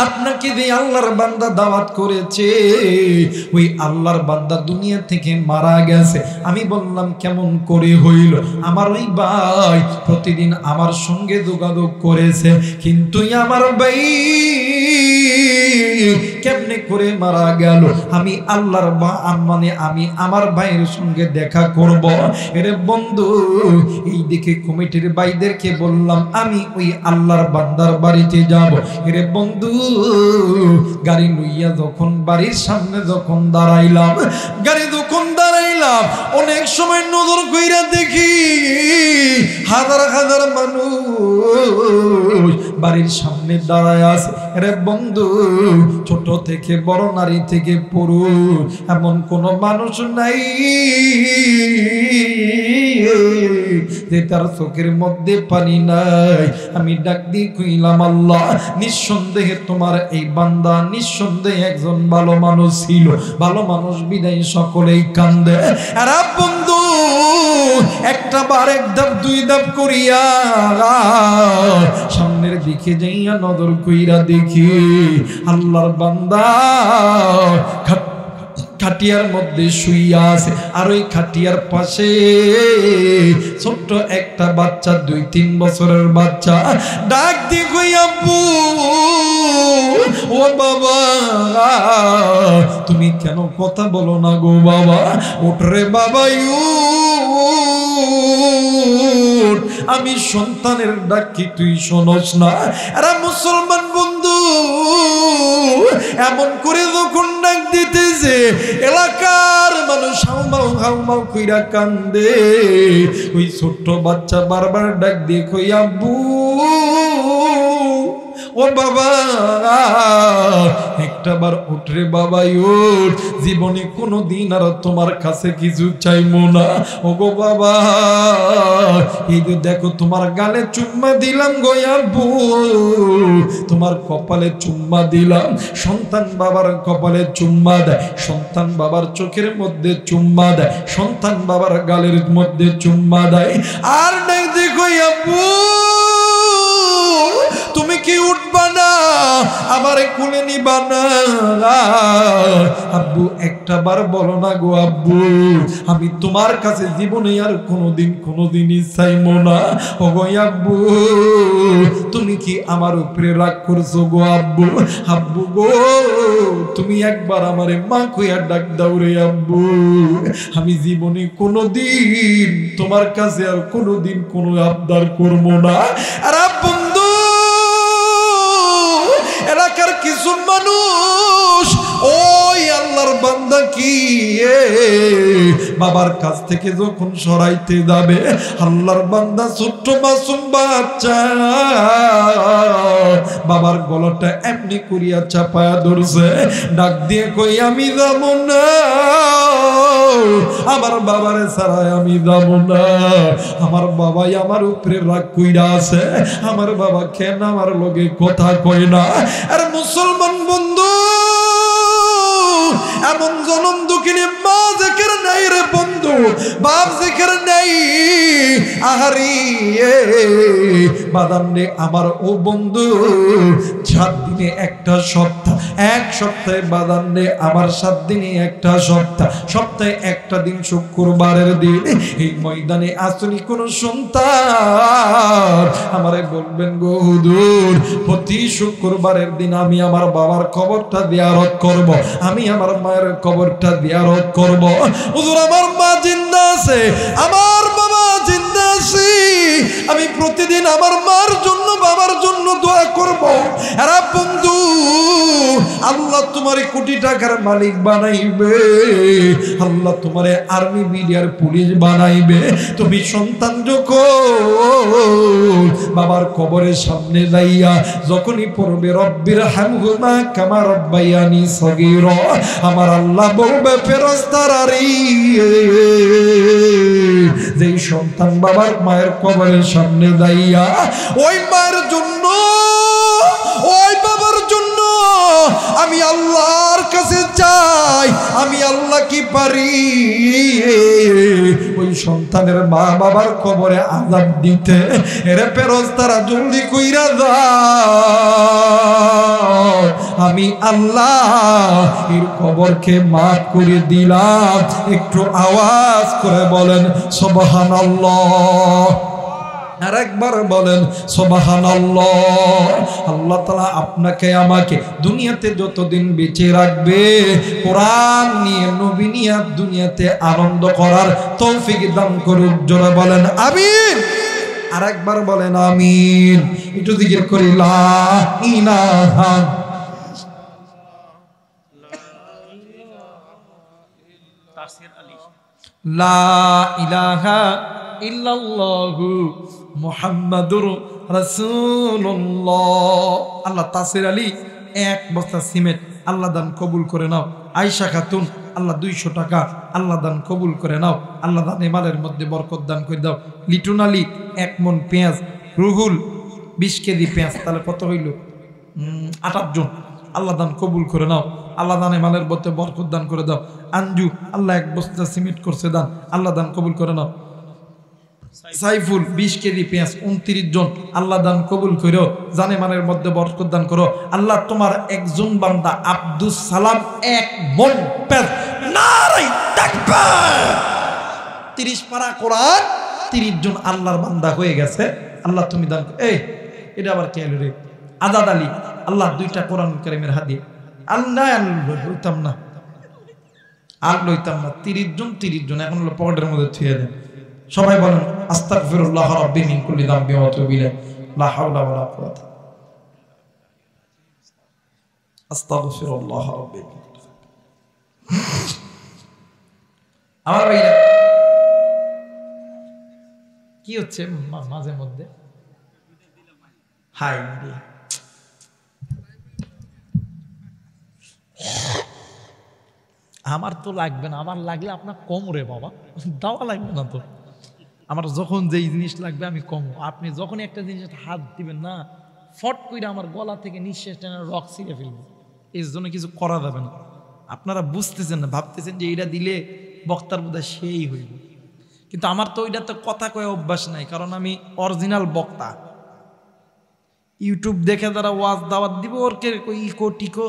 আপনাকে যে আল্লাহর বান্দা দাওয়াত করেছে, ওই আল্লাহর বান্দা দুনিয়া থেকে মারা গেছে। আমি বললাম কেমন করে হইল? আমার ওই ভাই প্রতিদিন আমার সঙ্গে যোগাযোগ করেছে, কিন্তু আমার ভাই কেমনে করে মারা গেল? আমি আল্লাহর আমি আমার ভাইয়ের সঙ্গে দেখা করব। এরে বন্ধু, এই দিকে কমিটির ভাইদেরকে বললাম আমি ওই আল্লাহর বান্দার বাড়িতে যাব। এরে বন্ধু, গাড়ি লইয়া যখন বাড়ির সামনে যখন দাঁড়াইলাম, অনেক সময় নজর কইরা দেখি হাজার হাজার মানুষ বাড়ির সামনে দাঁড়ায় আছে। আরে বন্ধু, ছোট থেকে বড়, নারী থেকে পুরুষ, এমন কোন মানুষ নাই যে তার চোখের মধ্যে পানি নাই। আমি ডাক দিয়ে কইলাম, আল্লাহ নিঃসন্দেহে তোমার এই বান্দা নিঃসন্দেহে একজন ভালো মানুষ ছিল, ভালো মানুষ বিদায় সকলেই কান্দে। আর বন্ধু একটা বার এক ধাপ দুই ধাপ করিয়া সামনের দিকে যাইয়া নজর কইরা দেখি আল্লাহর বান্দা খাটিয়ার মধ্যে শুইয়া আছে, আর ওই খাটিয়ার পাশে ছোট্ট একটা বাচ্চা, 2-3 বছরের বাচ্চা। ডাক দিয়ে কই, আব্বু ও বাবা তুমি কেন কথা বলো না গো বাবা? ওঠরে বাবা, আমি সন্তানের ডাক কি তুই শোনস না? এরা মুসলমান বন্ধু এমন করে যখন ডাক দিতেছে, এলাকার মানুষ হাউমাউ হাউমাউ কইরা কান্দে। ওই ছোট্ট বাচ্চা বারবার ডাক দিয়ে কই, আব্বু ও বাবা একটা বার উঠরে বাবা, ওঠ, জীবনে কোনোদিন আর তোমার কাছে কিছু চাইবো না। ও গো বাবা, এই যে দেখো তোমার গালে চুম্মা দিলাম গো আব্বু, তোমার কপালে চুম্মা দিলাম। সন্তান বাবার কপালে চুম্মা দেয়, সন্তান বাবার চোখের মধ্যে চুম্মা দেয়, সন্তান বাবার গালের মধ্যে চুম্মা দেয়। আর নাই দেখো আব্বু তুমি কি উঠবা না? আমারে কোলে নিবা না? আব্বু একটা বার বলো না গো আব্বু, আমি তোমার কাছে জীবনে আর কোনোদিনই চাইবো না। ও গো আব্বু, তুমি কি আমার উপরে রাগ করছো গো আব্বু? আব্বু গো, তুমি একবার আমারে মা কইয়া ডাক দাও রে আব্বু। আমি জীবনে কোনোদিন তোমার কাছে আর কোনোদিন কোনো আবদার করবো না। আর বন্ধু, এলাকার কিছু মানুষ ওই আল্লাহর বান্দা কি বাবার কাছ থেকে যখন সরাইতে যাবে, আল্লাহর বান্দা ছোট্ট মাসুম বাচ্চা বাবার গলাটা এমনি করিয়া চাপায়া ধরছে, ডাক দিয়ে কই আমি যাব না, আমার বাবারে ছাড়াই আমি যাব না। আমার বাবাই আমার উপরে রাগ কইরা আছে, আমার বাবা কেন আমার লগে কথা কয় না? আর মুসলমান বন্ধু, এমন জনম দুঃখিনী মা জিকির নাই রে বন্ধু, বাপ জিকির নাই। আহারি বাদান্নে আমার ও বন্ধু, 7 দিনে একটা সপ্তাহ, এক সপ্তাহে বাদান্নে আমার 7 দিনে একটা সপ্তাহ, সপ্তাহে একটা দিন শুক্রবারের দিন এই ময়দানে আসনি কোন সন্তান আমারে বলবেন গো হুজুর, প্রতি শুক্রবারের দিন আমি আমার বাবার কবরটা জিয়ারত করব, আমি আমার মায়ের কবরটা জিয়ারত করব। হুজুর আমার মা জিন্দা আছে, আমার বাবা জিন্দা আছে, আমি প্রতিদিন আমার মার জন্য বাবার জন্য দোয়া করব। আর বন্ধু, আল্লাহ তোমারে কোটি টাকার মালিক বানাইবে, আল্লাহ তোমারে আর্মি বিডিআর পুলিশ বানাইবে। তুমি সন্তান যখন বাবার কবরের সামনে যাইয়া যখনই পড়বে রব্বির হামহুমা কামা রব্বায়ানি সগীরা, আমার আল্লাহ বলবে ফেরেশতারা, যেই সন্তান বাবার মায়ের কবরের সামনে যাইয়া ওই মায়ের জন্য ওই বাবার জন্য আমি আল্লাহর কাছে চাই, আমি আল্লাহ কি পারি ওই সন্তানের মা বাবার কবরে আযাব দিতে? এরে ফেরেশতারা জলদি কইরা দাও, আমি আল্লাহ এর কবরকে মাফ করে দিলাম। একটু আওয়াজ করে বলেন সুবহানাল্লাহ, আর একবার বলেন সুবহানাল্লাহ। আল্লাহ তাআলা আপনাকে আমাকে দুনিয়াতে যতদিন বেঁচে রাখবে, কোরআন নিয়ে নবী নিয়ে দুনিয়াতে আনন্দ করার তৌফিক দান করুক। জোরে বলেন আমিন, আর একবার বলেন আমিন। একটু জিকির করি লা ইলাহা লা ইলাহা ইল্লাল্লাহু মুহাম্মাদুর রাসূলুল্লাহ। আল্লাহ তাসির আলী 1 বস্তা সিমেন্ট আল্লাহ দান কবুল করে নাও। আয়েশা খাতুন আল্লাহ 200 টাকা আল্লাহ দান কবুল করে নাও। আল্লাহ দান মালের মধ্যে বরকত দান করে দাও। লিটন আলী 1 মণ পেঁয়াজ, রুহুল 20 কেজি পেঁয়াজ, তাহলে কত হইল? 28 জন আল্লাহ দান কবুল করে নাও। আল্লাহ দানে মালের মধ্যে বরকত দান করে দাও। আঞ্জু আল্লাহ 1 বস্তা সিমেন্ট করছে দান, আল্লাহ দান কবুল করে নাও। সাইফুল 20 কেজি পেঁয়াজ, 29 জন আল্লাহ দান কবুল করো, জানে মানের মধ্যে বরকত দান করো। আল্লাহ তোমার একজন বান্দা আব্দুস সালাম 1 মণ পেঁয়াজ, নারে তাকবীর, 30 পারা কোরআন, 30 জন আল্লাহর বান্দা হয়ে গেছে। আল্লাহ তুমি দান এটা আবার কে এলো রে? আজাদ আলী আল্লাহ 2টা কোরআন কারীমের হাদিয়া। আল্লাহ লইতাম না, আর লইতাম না। 30 জন এখন হলো পকেটের মধ্যে থুয়ে দেন। সবাই বলেন আস্তাগফিরুল্লাহ রাব্বি মিন কুল্লি যামবি ওয়া আতুবু ইলাইহি, লা হাওলা ওয়া লা কুওয়াতা। আস্তাগফিরুল্লাহ রাব্বি। আমার ভাইরা কি হচ্ছে মাঝে মধ্যে? হাই আমার তো লাগবে না, আমার লাগলে আপনার কম রে বাবা, দাওয়া লাগবে না তো। আমার যখন যেই জিনিস লাগবে আমি কম, আপনি যখন একটা জিনিস হাত দিবেন না, ফট করে আমার গলা থেকে নিঃশ্বাস টেনে রক ছিঁড়ে ফেলবো। এই জন্য কিছু করা যাবে না। আপনারা বুঝতেছেন না, ভাবতেছেন যে এইটা দিলে বক্তার বোধহয় সেই হইব, কিন্তু আমার তো ওইটা তো কথা কয়ে অভ্যাস নাই, কারণ আমি অরিজিনাল বক্তা। ইউটিউব দেখে যারা ওয়াজ দাওয়াত দিব ওরকে ইকো টিকো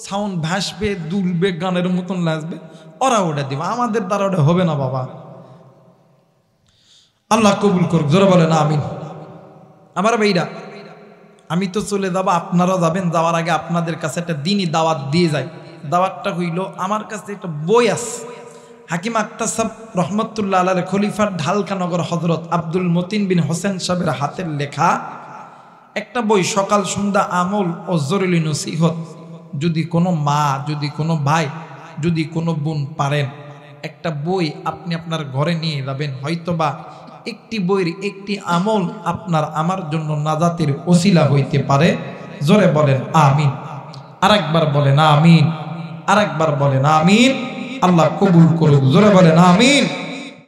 সাউন্ড ভাসবে দুলবে গানের মতন লাজবে, ওরা ওটা দিব, আমাদের দ্বারা ওটা হবে না বাবা। আল্লাহ কবুল করুক, জোরে বলে না আমিন। আমার ভাইরা, আমি তো চলে যাব, আপনারা যাবেন, যাওয়ার আগে আপনাদের কাছে একটা দিনই দাওয়াত দিয়ে যায়। দাওয়াতটা হইল, আমার কাছে একটা বই আছে, হাকিম আক্তার সাহেব রহমতুল্লাহ আলাইহির খলিফার ঢালকানগর হযরত আব্দুল মতিন বিন হোসেন সাহেবের হাতের লেখা একটা বই, সকাল সন্ধ্যা আমল ও জরুরি নসিহত। যদি কোনো মা, যদি কোনো ভাই, যদি কোনো বোন পারেন, একটা বই আপনি আপনার ঘরে নিয়ে যাবেন। হয়তোবা একটি বইয়ের একটি আমল আপনার আমার জন্য নাজাতের ওসিলা হইতে পারে। জোরে বলেন আমিন। আরেকবার বলেন আমিন, আরেকবার বলেন আমিন। আল্লাহ কবুল করুক, জোরে বলেন আমিন।